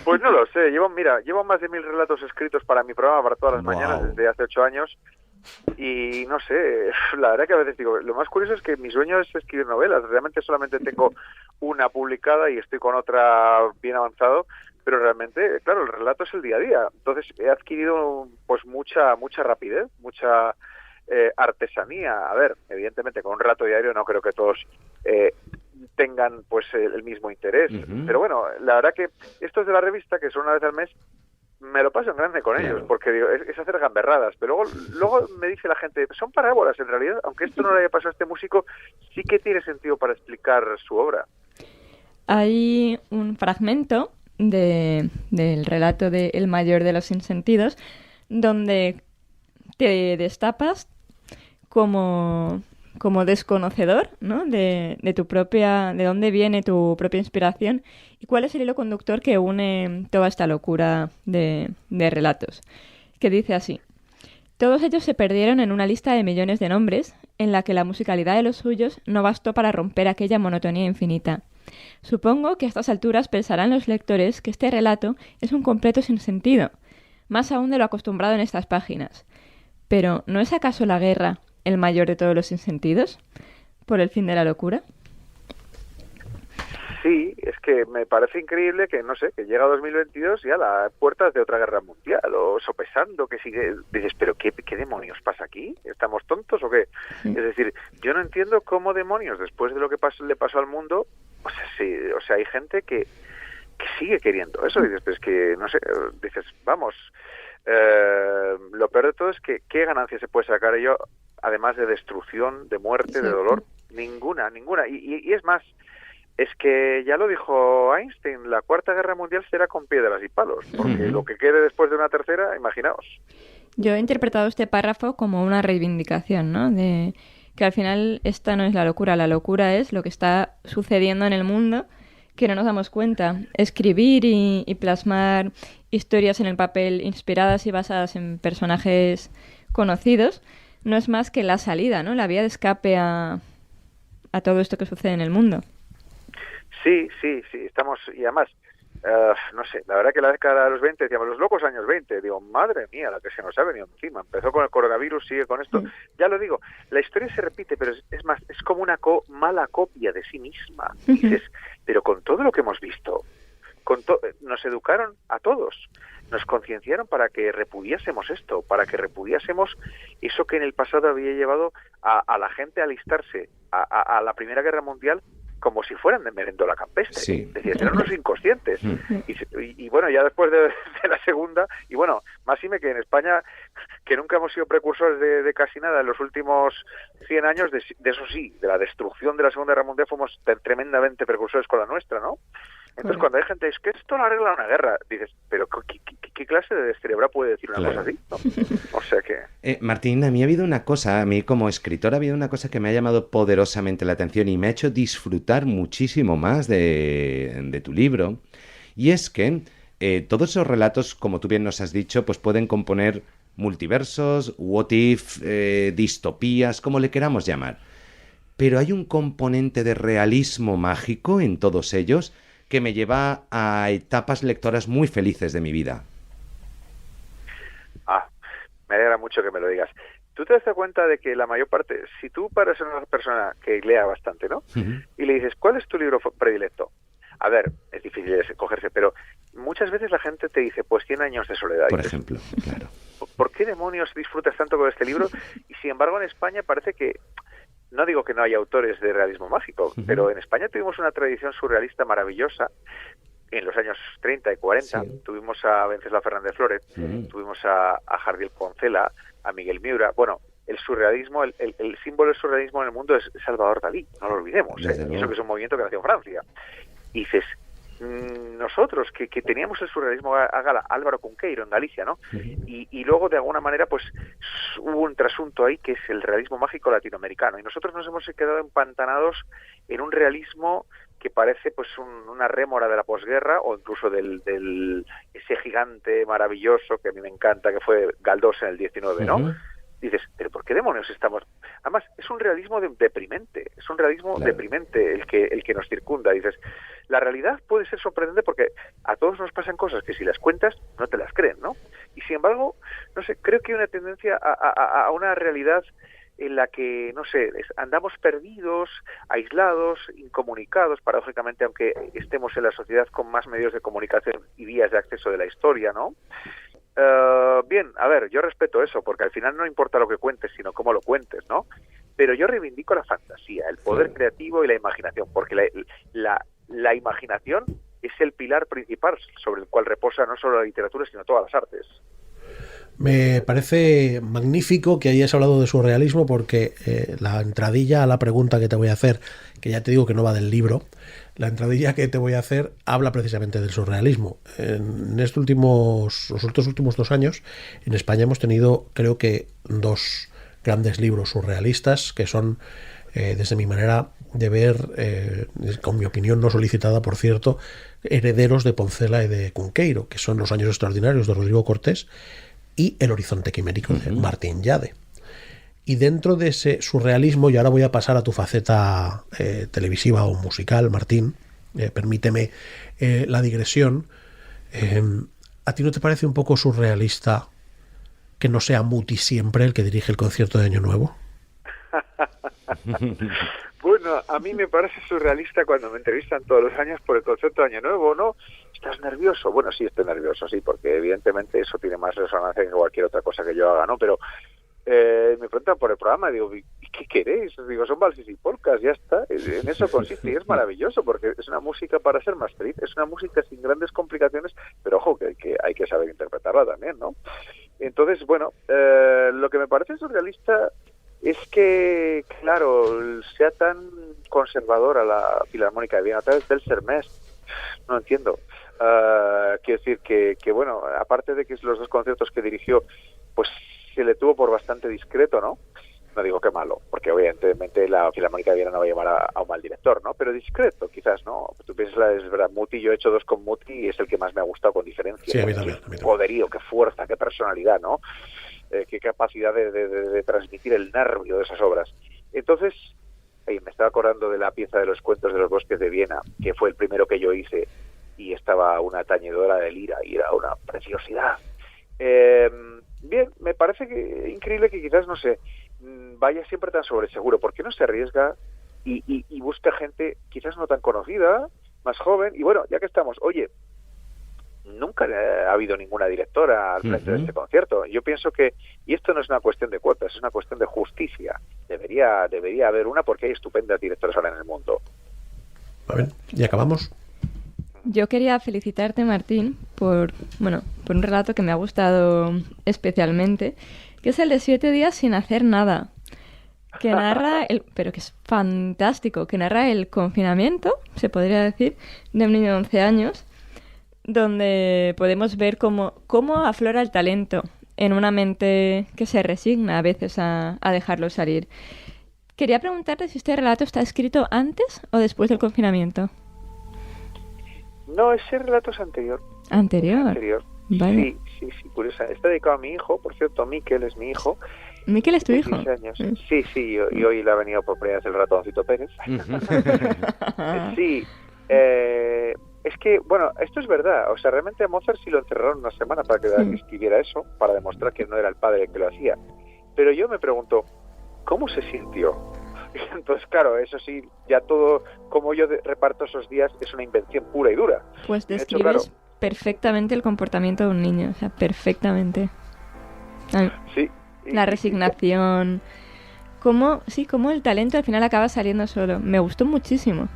Speaker 5: Pues no lo sé, llevo más de 1000 relatos escritos para mi programa, para todas las mañanas, desde hace 8 años, y no sé, la verdad que a veces digo, lo más curioso es que mi sueño es escribir novelas, realmente solamente tengo una publicada y estoy con otra bien avanzado, pero realmente, claro, el relato es el día a día, entonces he adquirido pues mucha rapidez, mucha artesanía. A ver, evidentemente con un relato diario no creo que todos tengan pues el mismo interés, pero bueno, la verdad que estos de la revista, que son una vez al mes, me lo paso en grande con ellos, porque digo, es hacer gamberradas, pero luego me dice la gente, son parábolas en realidad, aunque esto no le haya pasado a este músico, sí que tiene sentido para explicar su obra.
Speaker 3: Hay un fragmento del relato de El mayor de los sinsentidos, donde te destapas como desconocedor, ¿no? de dónde viene tu propia inspiración y cuál es el hilo conductor que une toda esta locura de relatos, que dice así: todos ellos se perdieron en una lista de millones de nombres en la que la musicalidad de los suyos no bastó para romper aquella monotonía infinita. Supongo que a estas alturas pensarán los lectores que este relato es un completo sinsentido, más aún de lo acostumbrado en estas páginas. Pero, ¿no es acaso la guerra el mayor de todos los sinsentidos? ¿Por el fin de la locura?
Speaker 5: Sí, es que me parece increíble que, no sé, que llega 2022 y a las puertas de otra guerra mundial, o sopesando que sigue. Dices, ¿pero qué demonios pasa aquí? ¿Estamos tontos o qué? Sí. Es decir, yo no entiendo cómo demonios, después de lo que le pasó al mundo, o sea, hay gente que sigue queriendo eso. Y después que, no sé, dices, vamos, lo peor de todo es que ¿qué ganancia se puede sacar ello, además de destrucción, de muerte, de dolor? Ninguna. Y es más, es que ya lo dijo Einstein, la Cuarta Guerra Mundial será con piedras y palos, porque lo que quede después de una tercera, imaginaos.
Speaker 3: Yo he interpretado este párrafo como una reivindicación, ¿no? De que al final esta no es la locura es lo que está sucediendo en el mundo, que no nos damos cuenta. Escribir y plasmar historias en el papel inspiradas y basadas en personajes conocidos no es más que la salida, ¿no? La vía de escape a todo esto que sucede en el mundo.
Speaker 5: Sí, estamos, y además, no sé, la verdad que la década de los 20, decíamos, los locos años 20, digo, madre mía, la que se nos ha venido encima, empezó con el coronavirus, sigue con esto, ya lo digo, la historia se repite, pero es más, es como una mala copia de sí misma, dices, pero con todo lo que hemos visto, nos educaron a todos, nos concienciaron para que repudiásemos esto, para que repudiásemos eso que en el pasado había llevado a la gente a alistarse a la Primera Guerra Mundial como si fueran de merendola campestre.
Speaker 4: Sí.
Speaker 5: Decía, eran unos inconscientes. Y bueno, ya después de la Segunda, y bueno, máxime que en España, que nunca hemos sido precursores de casi nada en los últimos 100 años, de eso sí, de la destrucción de la Segunda Guerra Mundial fuimos tremendamente precursores con la nuestra, ¿no? Entonces, cuando hay gente es que esto no arregla una guerra, dices, pero ¿qué clase de descerebrado puede decir una cosa así? ¿No? O sea que...
Speaker 4: Martín, a mí como escritor ha habido una cosa que me ha llamado poderosamente la atención y me ha hecho disfrutar muchísimo más de tu libro, y es que todos esos relatos, como tú bien nos has dicho, pues pueden componer multiversos, what if, distopías, como le queramos llamar. Pero hay un componente de realismo mágico en todos ellos que me lleva a etapas lectoras muy felices de mi vida.
Speaker 5: Me alegra mucho que me lo digas. ¿Tú te das cuenta de que la mayor parte, si tú paras a una persona que lea bastante, ¿no? Uh-huh. Y le dices, ¿cuál es tu libro predilecto? A ver, es difícil escogerse, pero muchas veces la gente te dice, pues 100 años de soledad.
Speaker 4: Por ejemplo, claro.
Speaker 5: ¿Por qué demonios disfrutas tanto con este libro? Y sin embargo en España parece que, no digo que no haya autores de realismo mágico, uh-huh. pero en España tuvimos una tradición surrealista maravillosa. En los años 30 y 40 sí. Tuvimos a Venceslao Fernández Flórez, tuvimos a Jardiel Poncela, a Miguel Miura. Bueno, el surrealismo, el símbolo del surrealismo en el mundo es Salvador Dalí, no lo olvidemos. Y eso que es un movimiento que nació en Francia. Y dices, nosotros que teníamos el surrealismo a gala, Álvaro Cunqueiro en Galicia, ¿no? Y luego de alguna manera pues hubo un trasunto ahí que es el realismo mágico latinoamericano. Y nosotros nos hemos quedado empantanados en un realismo que parece pues una rémora de la posguerra o incluso del ese gigante maravilloso que a mí me encanta que fue Galdós en el 19, ¿no? Uh-huh. Dices, pero ¿por qué demonios estamos? Además, es un realismo deprimente, es un realismo deprimente el que nos circunda. Dices, la realidad puede ser sorprendente porque a todos nos pasan cosas que si las cuentas no te las creen, ¿no? Y sin embargo, no sé, creo que hay una tendencia a una realidad en la que, no sé, andamos perdidos, aislados, incomunicados, paradójicamente, aunque estemos en la sociedad con más medios de comunicación y vías de acceso de la historia, ¿no? Bien, a ver, yo respeto eso, porque al final no importa lo que cuentes, sino cómo lo cuentes, ¿no? Pero yo reivindico la fantasía, el poder creativo y la imaginación, porque la imaginación es el pilar principal sobre el cual reposa no solo la literatura, sino todas las artes.
Speaker 2: Me parece magnífico que hayas hablado de surrealismo porque la entradilla a la pregunta que te voy a hacer, que ya te digo que no va del libro, la entradilla que te voy a hacer habla precisamente del surrealismo. En los últimos 2 años en España hemos tenido, creo que, 2 grandes libros surrealistas que son, desde mi manera de ver, con mi opinión no solicitada, por cierto, herederos de Poncela y de Cunqueiro, que son Los años extraordinarios de Rodrigo Cortés y El horizonte quimérico de Martín Llade. Y dentro de ese surrealismo, y ahora voy a pasar a tu faceta televisiva o musical, Martín, permíteme la digresión, ¿a ti no te parece un poco surrealista que no sea Muti siempre el que dirige el concierto de Año Nuevo?
Speaker 5: Bueno, a mí me parece surrealista cuando me entrevistan todos los años por el concepto de Año Nuevo, ¿no? ¿Estás nervioso? Bueno, sí, estoy nervioso, sí, porque evidentemente eso tiene más resonancia que cualquier otra cosa que yo haga, ¿no? Pero me preguntan por el programa, digo, ¿y qué queréis? Digo, son valses y polcas, ya está. En eso consiste y es maravilloso, porque es una música para ser más feliz, es una música sin grandes complicaciones, pero ojo, que hay que saber interpretarla también, ¿no? Entonces, bueno, lo que me parece surrealista es que, claro, sea tan conservadora la Filarmónica de Viena a través del Sermés. No entiendo. Quiero decir que, bueno, aparte de que los 2 conciertos que dirigió, pues se le tuvo por bastante discreto, ¿no? No digo que malo, porque evidentemente la Filarmónica de Viena no va a llamar a un mal director, ¿no? Pero discreto, quizás, ¿no? Tú piensas, es verdad, Muti, yo he hecho 2 con Muti y es el que más me ha gustado con diferencia.
Speaker 2: Sí, a mí también.
Speaker 5: Qué poderío, qué fuerza, qué personalidad, ¿no? Qué capacidad de transmitir el nervio de esas obras. Entonces, me estaba acordando de la pieza de los cuentos de los bosques de Viena, que fue el primero que yo hice, y estaba una tañedora de lira, y era una preciosidad. Bien, me parece increíble que quizás, no sé, vaya siempre tan sobre seguro. ¿Por qué no se arriesga y busca gente quizás no tan conocida, más joven? Y bueno, ya que estamos, oye, nunca ha habido ninguna directora al frente de este concierto. Yo pienso que, y esto no es una cuestión de cuotas, es una cuestión de justicia. Debería haber una, porque hay estupendas directoras ahora en el mundo.
Speaker 2: A ver, y acabamos.
Speaker 3: Yo quería felicitarte, Martín, por un relato que me ha gustado especialmente, que es el de 7 días sin hacer nada. Que narra, pero que es fantástico, que narra el confinamiento, se podría decir, de un niño de 11 años, donde podemos ver cómo aflora el talento en una mente que se resigna a veces a dejarlo salir. Quería preguntarte si este relato está escrito antes o después del confinamiento.
Speaker 5: No, ese relato es anterior.
Speaker 3: ¿Anterior? Vale.
Speaker 5: Sí, curiosa. Está dedicado a mi hijo, por cierto, Miquel es mi hijo.
Speaker 3: ¿Miquel es tu hijo?
Speaker 5: 16 años. Sí, y hoy le ha venido por primera vez el ratoncito Pérez. Sí, es que, bueno, esto es verdad. O sea, realmente a Mozart sí lo encerraron una semana para que escribiera eso, para demostrar que no era el padre el que lo hacía. Pero yo me pregunto, ¿cómo se sintió? Entonces, claro, eso sí, ya todo, como yo reparto esos días, es una invención pura y dura.
Speaker 3: Pues describes perfectamente el comportamiento de un niño, o sea, perfectamente.
Speaker 5: Sí.
Speaker 3: La resignación, cómo el talento al final acaba saliendo solo. Me gustó muchísimo.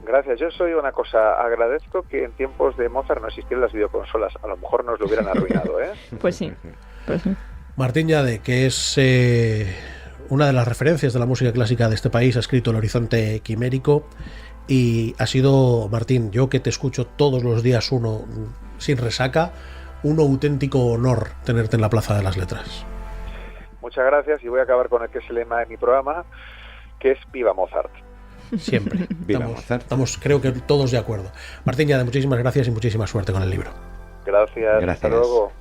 Speaker 5: Gracias. Yo soy una cosa, agradezco que en tiempos de Mozart no existieran las videoconsolas. A lo mejor nos lo hubieran arruinado, ¿eh?
Speaker 3: Pues sí.
Speaker 2: Martín Llade, que es una de las referencias de la música clásica de este país, ha escrito El horizonte quimérico y ha sido, Martín, yo que te escucho todos los días sin resaca, un auténtico honor tenerte en la Plaza de las Letras.
Speaker 5: Muchas gracias, y voy a acabar con el que es el lema de mi programa, que es Viva Mozart.
Speaker 2: Siempre.
Speaker 4: Viva Mozart.
Speaker 2: Estamos, creo que todos de acuerdo. Martín Llade, muchísimas gracias y muchísima suerte con el libro.
Speaker 5: Gracias. Hasta luego.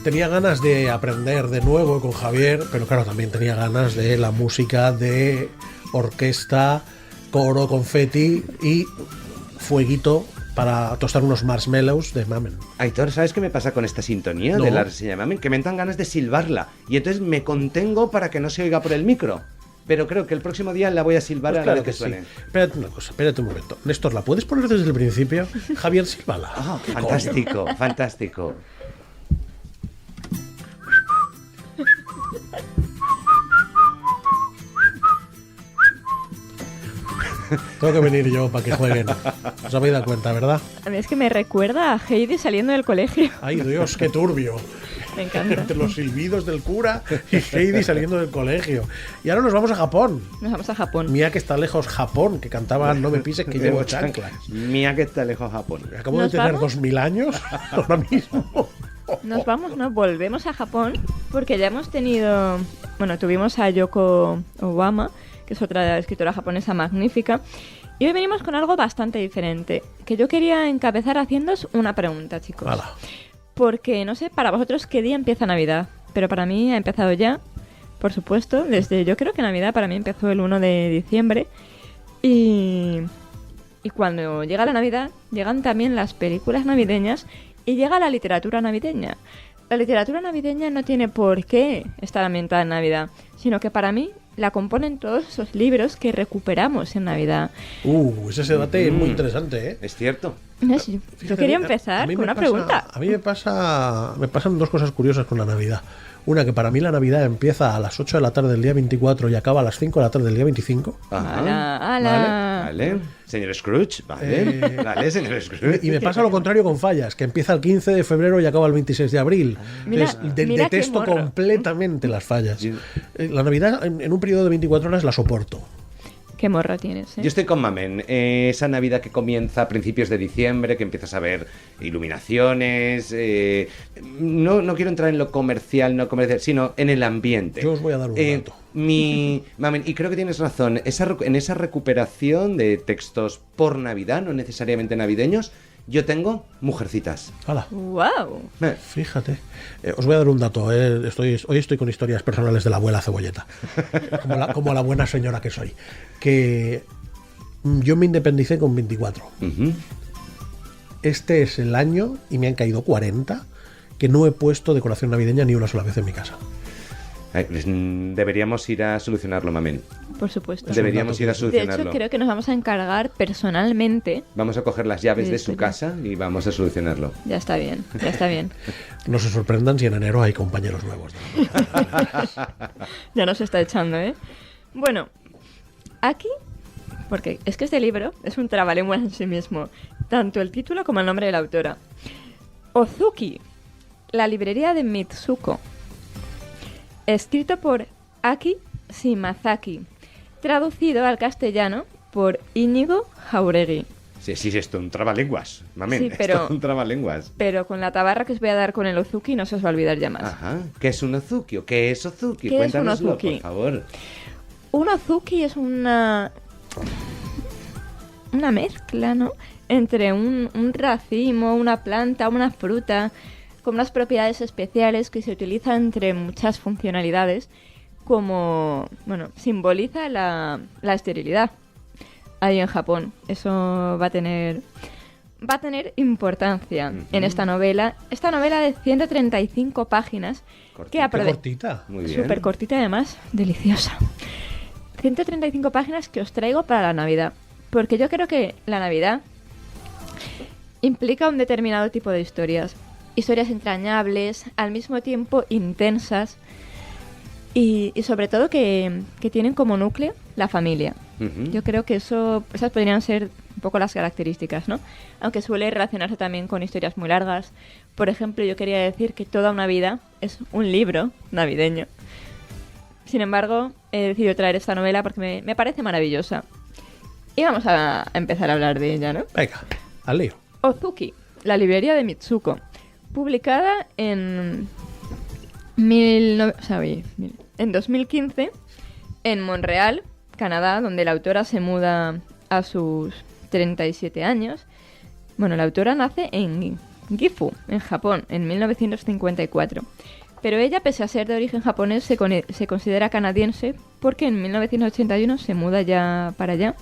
Speaker 2: Tenía ganas de aprender de nuevo con Javier, pero claro, también tenía ganas de la música de orquesta, coro, confeti y fueguito para tostar unos marshmallows de Mamen.
Speaker 4: Aitor, ¿sabes qué me pasa con esta sintonía
Speaker 2: No.
Speaker 4: de la reseña de Mamen? Que me dan ganas de silbarla y entonces me contengo para que no se oiga por el micro. Pero creo que el próximo día la voy a silbar a la vez que suene.
Speaker 2: Sí. Espérate una cosa, espérate un momento. Néstor, ¿la puedes poner desde el principio? Javier, sílvala.
Speaker 4: Ah, fantástico, fantástico.
Speaker 2: Tengo que venir yo para que jueguen. Os habéis dado cuenta, ¿verdad?
Speaker 3: A mí es que me recuerda a Heidi saliendo del colegio.
Speaker 2: Ay, Dios, qué turbio.
Speaker 3: Me encanta.
Speaker 2: Entre los silbidos del cura y Heidi saliendo del colegio. Y ahora nos vamos a Japón.
Speaker 3: Nos vamos a Japón.
Speaker 2: Mira que está lejos Japón, que cantaba No me pises que llevo chanclas.
Speaker 4: Mía que está lejos Japón.
Speaker 2: Acabo de tener 2000 años ahora mismo.
Speaker 3: Nos volvemos a Japón porque ya hemos tenido... Bueno, tuvimos a Yoko Obama, que es otra escritora japonesa magnífica, y hoy venimos con algo bastante diferente, que yo quería encabezar haciéndoos una pregunta, chicos.
Speaker 2: Hala.
Speaker 3: Porque no sé para vosotros qué día empieza Navidad, pero para mí ha empezado ya, por supuesto, yo creo que Navidad para mí empezó el 1 de diciembre, y cuando llega la Navidad, llegan también las películas navideñas y llega la literatura navideña. La literatura navideña no tiene por qué estar ambientada en Navidad, sino que para mí la componen todos esos libros que recuperamos en Navidad.
Speaker 2: Ese debate es muy interesante, ¿eh?
Speaker 4: Es cierto.
Speaker 3: No sé, yo quería empezar con una pregunta.
Speaker 2: A mí me pasan dos cosas curiosas con la Navidad. Una, que para mí la Navidad empieza a las 8 de la tarde del día 24 y acaba a las 5 de la tarde del día 25.
Speaker 4: Ajá.
Speaker 3: ¡Hala!
Speaker 4: Vale. Señor Scrooge, vale. Vale, señor Scrooge.
Speaker 2: Y me pasa lo contrario con Fallas, que empieza el 15 de febrero y acaba el 26 de abril.
Speaker 3: Mira
Speaker 2: Detesto
Speaker 3: qué morro.
Speaker 2: completamente las fallas. La Navidad en un periodo de 24 horas la soporto.
Speaker 3: Qué morro tienes, ¿eh?
Speaker 4: Yo estoy con Mamen. Esa Navidad que comienza a principios de diciembre, que empiezas a ver iluminaciones. No quiero entrar en lo comercial, no comercial, sino en el ambiente.
Speaker 2: Yo os voy a dar un dato.
Speaker 4: Mamen, y creo que tienes razón. En esa recuperación de textos por Navidad, no necesariamente navideños, yo tengo Mujercitas.
Speaker 2: ¡Hala!
Speaker 3: ¡Wow!
Speaker 2: Fíjate. Os voy a dar un dato. Hoy estoy con historias personales de la abuela Cebolleta. Como la buena señora que soy. Que yo me independicé con 24.
Speaker 4: Uh-huh.
Speaker 2: Este es el año, y me han caído 40, que no he puesto decoración navideña ni una sola vez en mi casa.
Speaker 4: Deberíamos ir a solucionarlo, Mamen.
Speaker 3: Por supuesto.
Speaker 4: Deberíamos ir a
Speaker 3: De
Speaker 4: solucionarlo.
Speaker 3: hecho, creo que nos vamos a encargar personalmente.
Speaker 4: Vamos a coger las llaves de su
Speaker 3: Sí.
Speaker 4: casa y vamos a solucionarlo.
Speaker 3: Ya está bien, ya está bien.
Speaker 2: No se sorprendan si en enero hay compañeros nuevos.
Speaker 3: Ya nos está echando, ¿eh? Bueno, aquí, porque es que este libro es un trabalengua en sí mismo, tanto el título como el nombre de la autora. Ozuki, la librería de Mitsuko. Escrito por Aki Shimazaki, traducido al castellano por Íñigo Jauregui.
Speaker 4: Sí, sí, esto es un trabalenguas, Mamen.
Speaker 3: Sí, pero-
Speaker 4: Esto es un trabalenguas.
Speaker 3: Pero con la tabarra que os voy a dar con el Ozuki no se os va a olvidar ya más.
Speaker 4: Ajá. ¿Qué es un Ozuki o qué es Ozuki?
Speaker 3: ¿Qué es un
Speaker 4: Cuéntanoslo,
Speaker 3: Ozuki?
Speaker 4: por favor.
Speaker 3: Un Ozuki es una mezcla, ¿no? Entre un racimo, una planta, una fruta, con unas propiedades especiales que se utilizan entre muchas funcionalidades, como, bueno, simboliza la esterilidad ahí en Japón. Eso va a tener importancia en esta novela. Esta novela de 135 páginas
Speaker 4: Cortita.
Speaker 3: que
Speaker 2: Qué
Speaker 3: aprovecha.
Speaker 2: cortita.
Speaker 4: Muy bien.
Speaker 3: Súper cortita, además, deliciosa. 135 páginas que os traigo para la Navidad. Porque yo creo que la Navidad implica un determinado tipo de historias. Historias entrañables, al mismo tiempo intensas. Y sobre todo que tienen como núcleo la familia.
Speaker 4: Ujú.
Speaker 3: Yo creo que esas podrían ser un poco las características, ¿no? Aunque suele relacionarse también con historias muy largas. Por ejemplo, yo quería decir que Toda una vida es un libro navideño. Sin embargo, he decidido traer esta novela porque me parece maravillosa. Y vamos a empezar a hablar de ella, ¿no?
Speaker 2: Venga, al lío.
Speaker 3: Ozuki, la librería de Mitsuko. Publicada en 2015 en Montreal, Canadá, donde la autora se muda a sus 37 años. Bueno, la autora nace en Gifu, en Japón, en 1954. Pero ella, pese a ser de origen japonés, se considera canadiense porque en 1981 se muda ya para allá.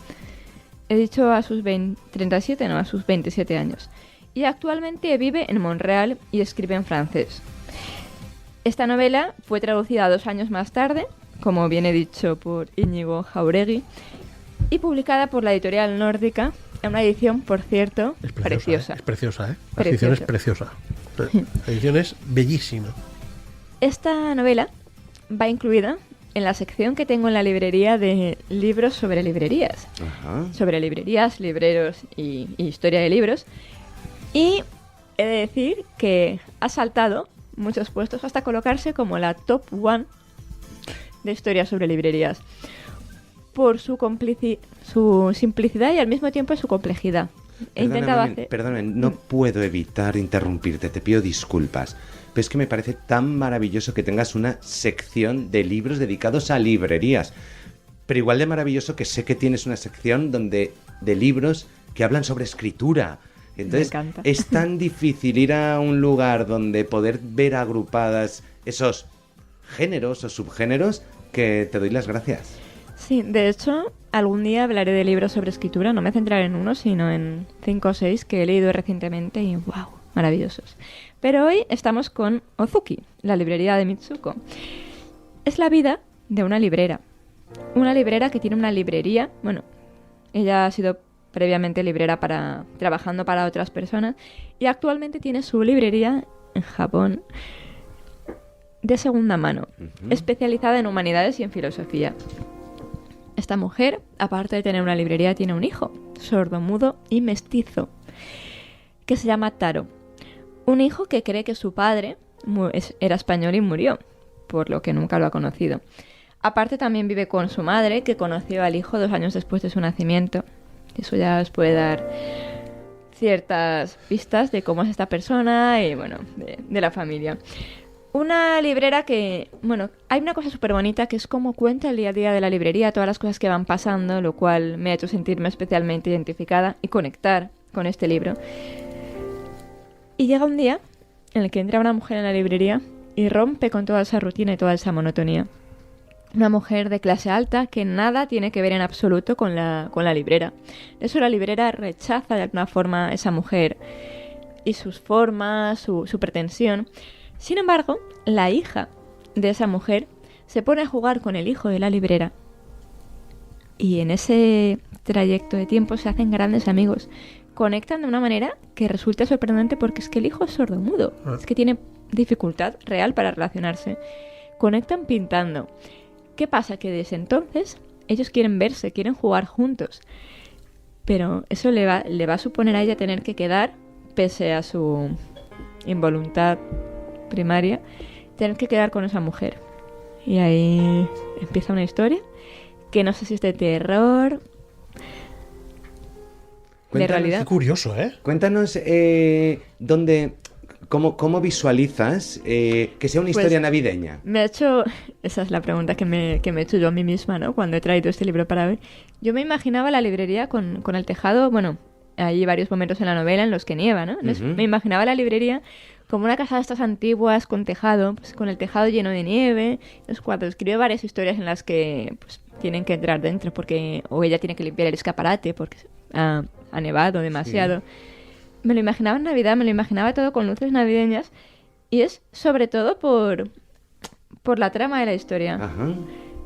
Speaker 3: He dicho a sus 37, no, a sus 27 años. Y actualmente vive en Montreal y escribe en francés. Esta novela fue traducida 2 años más tarde, como bien he dicho, por Íñigo Jauregui, y publicada por la editorial nórdica en una edición, por cierto,
Speaker 2: Es
Speaker 3: preciosa.
Speaker 2: Es preciosa, ¿eh? La edición es preciosa. La edición es bellísima.
Speaker 3: Esta novela va incluida en la sección que tengo en la librería de libros sobre librerías.
Speaker 4: Ajá.
Speaker 3: Sobre librerías, libreros y historia de libros. Y he de decir que ha saltado muchos puestos hasta colocarse como la top 1 de historias sobre librerías. Por su simplicidad y al mismo tiempo su complejidad. He intentado hacer...
Speaker 4: Perdóname, no puedo evitar interrumpirte, te pido disculpas. Pero es que me parece tan maravilloso que tengas una sección de libros dedicados a librerías. Pero igual de maravilloso que sé que tienes una sección de libros que hablan sobre escritura. Entonces,
Speaker 3: Me encanta.
Speaker 4: es tan difícil ir a un lugar donde poder ver agrupadas esos géneros o subgéneros que te doy las gracias.
Speaker 3: Sí, de hecho, algún día hablaré de libros sobre escritura. No me centraré en uno, sino en 5 o 6 que he leído recientemente y ¡wow! Maravillosos. Pero hoy estamos con Ozuki, la librería de Mitsuko. Es la vida de una librera. Una librera que tiene una librería. Bueno, ella ha sido previamente librera trabajando para otras personas y actualmente tiene su librería en Japón de segunda mano, especializada en humanidades y en filosofía. Esta mujer, aparte de tener una librería, tiene un hijo, sordomudo y mestizo, que se llama Taro. Un hijo que cree que su padre era español y murió, por lo que nunca lo ha conocido. Aparte también vive con su madre, que conoció al hijo 2 años después de su nacimiento. Eso ya os puede dar ciertas pistas de cómo es esta persona y, bueno, de la familia. Una librera que, bueno, hay una cosa súper bonita que es cómo cuenta el día a día de la librería, todas las cosas que van pasando, lo cual me ha hecho sentirme especialmente identificada y conectar con este libro. Y llega un día en el que entra una mujer en la librería y rompe con toda esa rutina y toda esa monotonía. Una mujer de clase alta que nada tiene que ver en absoluto con la librera. De eso la librera rechaza de alguna forma a esa mujer. y sus formas, su pretensión. Sin embargo, la hija de esa mujer se pone a jugar con el hijo de la librera y en ese trayecto de tiempo se hacen grandes amigos. Conectan de una manera que resulta sorprendente porque es que el hijo es sordomudo, es que tiene dificultad real para relacionarse. Conectan pintando. ¿Qué pasa? Que desde entonces ellos quieren verse, quieren jugar juntos, pero eso le va a suponer a ella tener que quedar, pese a su involuntad primaria, tener que quedar con esa mujer. Y ahí empieza una historia que no sé si es de terror, de realidad.
Speaker 2: Qué curioso, ¿eh?
Speaker 4: Cuéntanos cómo visualizas que sea una historia navideña.
Speaker 3: Me ha hecho... Esa es la pregunta que me he hecho yo a mí misma, ¿no? Cuando he traído este libro para ver. Yo me imaginaba la librería con el tejado... Bueno, hay varios momentos en la novela en los que nieva, ¿no? Me imaginaba la librería como una casa de estas antiguas con tejado, pues con el tejado lleno de nieve. Entonces, cuando escribe varias historias en las que pues, tienen que entrar dentro porque o ella tiene que limpiar el escaparate porque ha nevado demasiado. Sí. Me lo imaginaba en Navidad, me lo imaginaba todo con luces navideñas y es sobre todo por la trama de la historia. Ajá.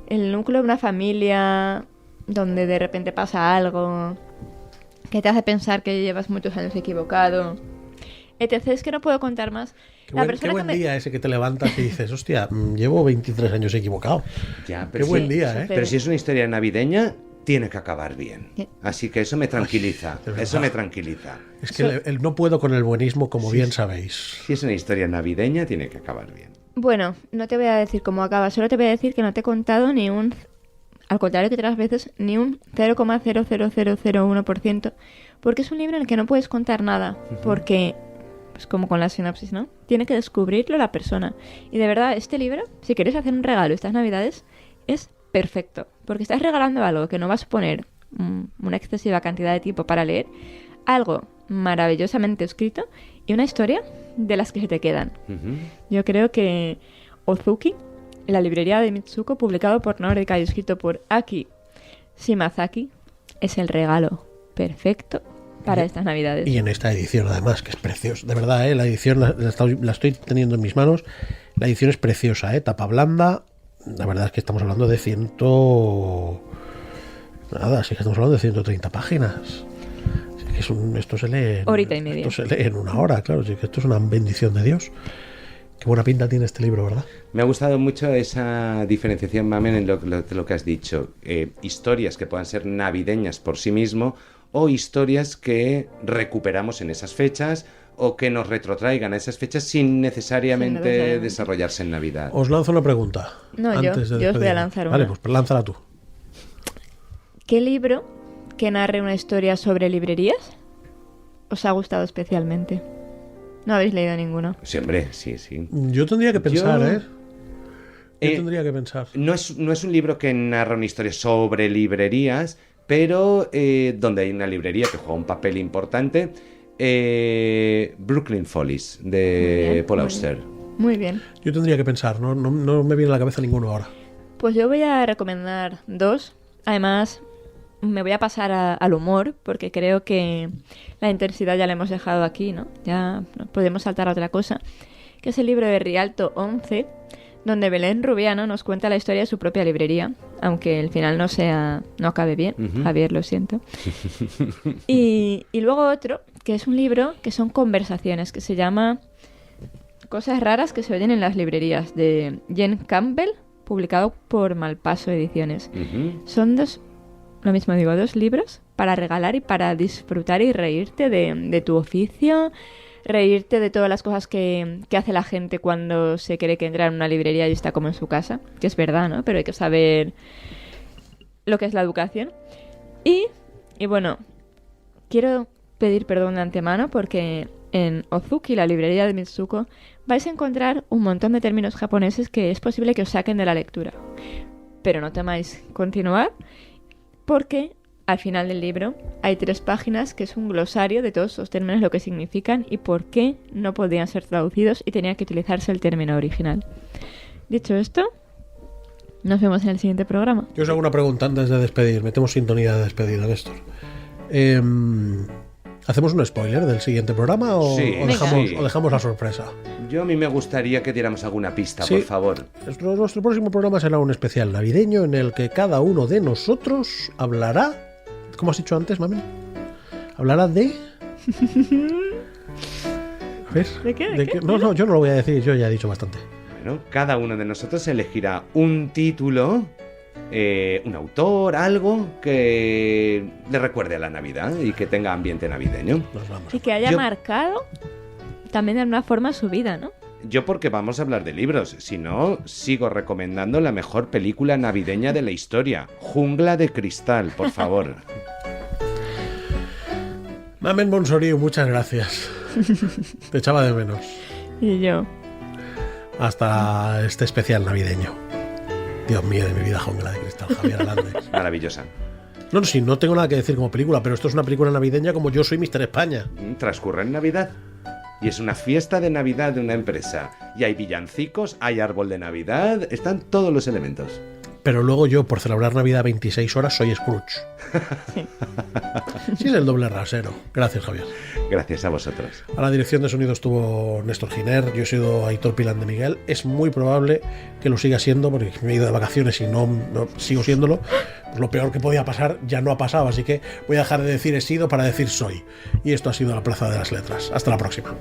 Speaker 3: El núcleo de una familia donde de repente pasa algo que te hace pensar que llevas muchos años equivocado. Etc. Es que no puedo contar más.
Speaker 2: Qué buen día ese que te levantas y dices, hostia, llevo 23 años equivocado.
Speaker 4: Ya, pero
Speaker 2: qué buen día, ¿eh?
Speaker 4: Pero si es una historia navideña, tiene que acabar bien. Así que eso me tranquiliza. Eso me tranquiliza.
Speaker 2: Es que el no puedo con el buenismo, como bien sabéis.
Speaker 4: Si es una historia navideña, tiene que acabar bien.
Speaker 3: Bueno, no te voy a decir cómo acaba. Solo te voy a decir que no te he contado ni un... Al contrario que otras veces, ni un 0,00001%. Porque es un libro en el que no puedes contar nada. Porque... pues como con la sinopsis, ¿no? Tiene que descubrirlo la persona. Y de verdad, este libro, si quieres hacer un regalo estas Navidades, es perfecto. Porque estás regalando algo que no va a suponer una excesiva cantidad de tiempo para leer, algo maravillosamente escrito y una historia de las que se te quedan. Yo creo que Ozuki, la librería de Mitsuko, publicado por Nordica y escrito por Aki Shimazaki, es el regalo perfecto para estas Navidades.
Speaker 2: Y en esta edición, además, que es preciosa. De verdad, la edición la estoy teniendo en mis manos. La edición es preciosa, tapa blanda. La verdad es que estamos hablando de Nada, sí que estamos hablando de 130 páginas. Sí que esto se lee...
Speaker 3: Horita y media.
Speaker 2: Esto se lee en una hora, claro. Sí que esto es una bendición de Dios. Qué buena pinta tiene este libro, ¿verdad?
Speaker 4: Me ha gustado mucho esa diferenciación, Mamen, en lo que has dicho. Historias que puedan ser navideñas por sí mismo o historias que recuperamos en esas fechas o que nos retrotraigan a esas fechas sin necesariamente desarrollarse en Navidad.
Speaker 2: Os lanzo una pregunta.
Speaker 3: No, yo os voy a lanzar una.
Speaker 2: Vale, pues lánzala tú.
Speaker 3: ¿Qué libro que narre una historia sobre librerías os ha gustado especialmente? No habéis leído ninguno.
Speaker 4: Sí, hombre, sí.
Speaker 2: Yo tendría que pensar, Yo tendría que pensar.
Speaker 4: No es un libro que narra una historia sobre librerías, pero donde hay una librería que juega un papel importante, Brooklyn Follies, de Paul Auster.
Speaker 3: Muy bien.
Speaker 2: Yo tendría que pensar, no me viene a la cabeza ninguno ahora.
Speaker 3: Pues yo voy a recomendar dos. Además, me voy a pasar al humor, porque creo que la intensidad ya la hemos dejado aquí, ¿no? Ya podemos saltar a otra cosa, que es el libro de Rialto 11, donde Belén Rubiano nos cuenta la historia de su propia librería, aunque el final no acabe bien. Javier, lo siento. Y luego otro, que es un libro que son conversaciones, que se llama Cosas raras que se oyen en las librerías, de Jen Campbell, publicado por Malpaso Ediciones. Son dos libros para regalar y para disfrutar y reírte de tu oficio, reírte de todas las cosas que hace la gente cuando se cree que entra en una librería y está como en su casa, que es verdad, ¿no? Pero hay que saber lo que es la educación. Y bueno, quiero pedir perdón de antemano porque en Ozuki, la librería de Mitsuko, vais a encontrar un montón de términos japoneses que es posible que os saquen de la lectura. Pero no temáis continuar, porque al final del libro hay 3 páginas que es un glosario de todos esos términos, lo que significan y por qué no podían ser traducidos y tenía que utilizarse el término original. Dicho esto, nos vemos en el siguiente programa.
Speaker 2: Yo os hago una pregunta antes de despedir. Metemos sintonía de despedida, Néstor. ¿Hacemos un spoiler del siguiente programa o,
Speaker 4: Sí,
Speaker 2: o dejamos la sorpresa?
Speaker 4: Yo a mí me gustaría que diéramos alguna pista,
Speaker 2: Sí.
Speaker 4: por favor.
Speaker 2: Nuestro próximo programa será un especial navideño en el que cada uno de nosotros hablará... ¿Cómo has dicho antes, Mamen? Hablará de... ¿Ves?
Speaker 3: ¿De qué?
Speaker 2: No, yo no lo voy a decir, yo ya he dicho bastante.
Speaker 4: Bueno, cada uno de nosotros elegirá un título, un autor, algo que le recuerde a la Navidad y que tenga ambiente navideño.
Speaker 2: Nos vamos.
Speaker 3: Y que haya
Speaker 4: Yo-
Speaker 3: marcado también de alguna forma su vida, ¿no?
Speaker 4: Yo porque vamos a hablar de libros, si no, sigo recomendando la mejor película navideña de la historia, Jungla de Cristal, por favor.
Speaker 2: Mamen Monsoriu, muchas gracias. Te echaba de menos.
Speaker 3: Y yo.
Speaker 2: Hasta este especial navideño. Dios mío de mi vida, Jungla de Cristal, Javier Alandes.
Speaker 4: Maravillosa.
Speaker 2: No, sí, no tengo nada que decir como película, pero esto es una película navideña como Yo soy Mr. España.
Speaker 4: Transcurre en Navidad. Y es una fiesta de Navidad de una empresa. Y hay villancicos, hay árbol de Navidad, están todos los elementos.
Speaker 2: Pero luego yo, por celebrar Navidad 26 horas, soy Scrooge. Sí, es el doble rasero. Gracias, Javier.
Speaker 4: Gracias a vosotros.
Speaker 2: A la dirección de sonido estuvo Néstor Giner, yo he sido Aitor Pilán de Miguel. Es muy probable que lo siga siendo, porque me he ido de vacaciones y no sigo siéndolo. Pues lo peor que podía pasar ya no ha pasado, así que voy a dejar de decir he sido para decir soy. Y esto ha sido La Plaza de las Letras. Hasta la próxima.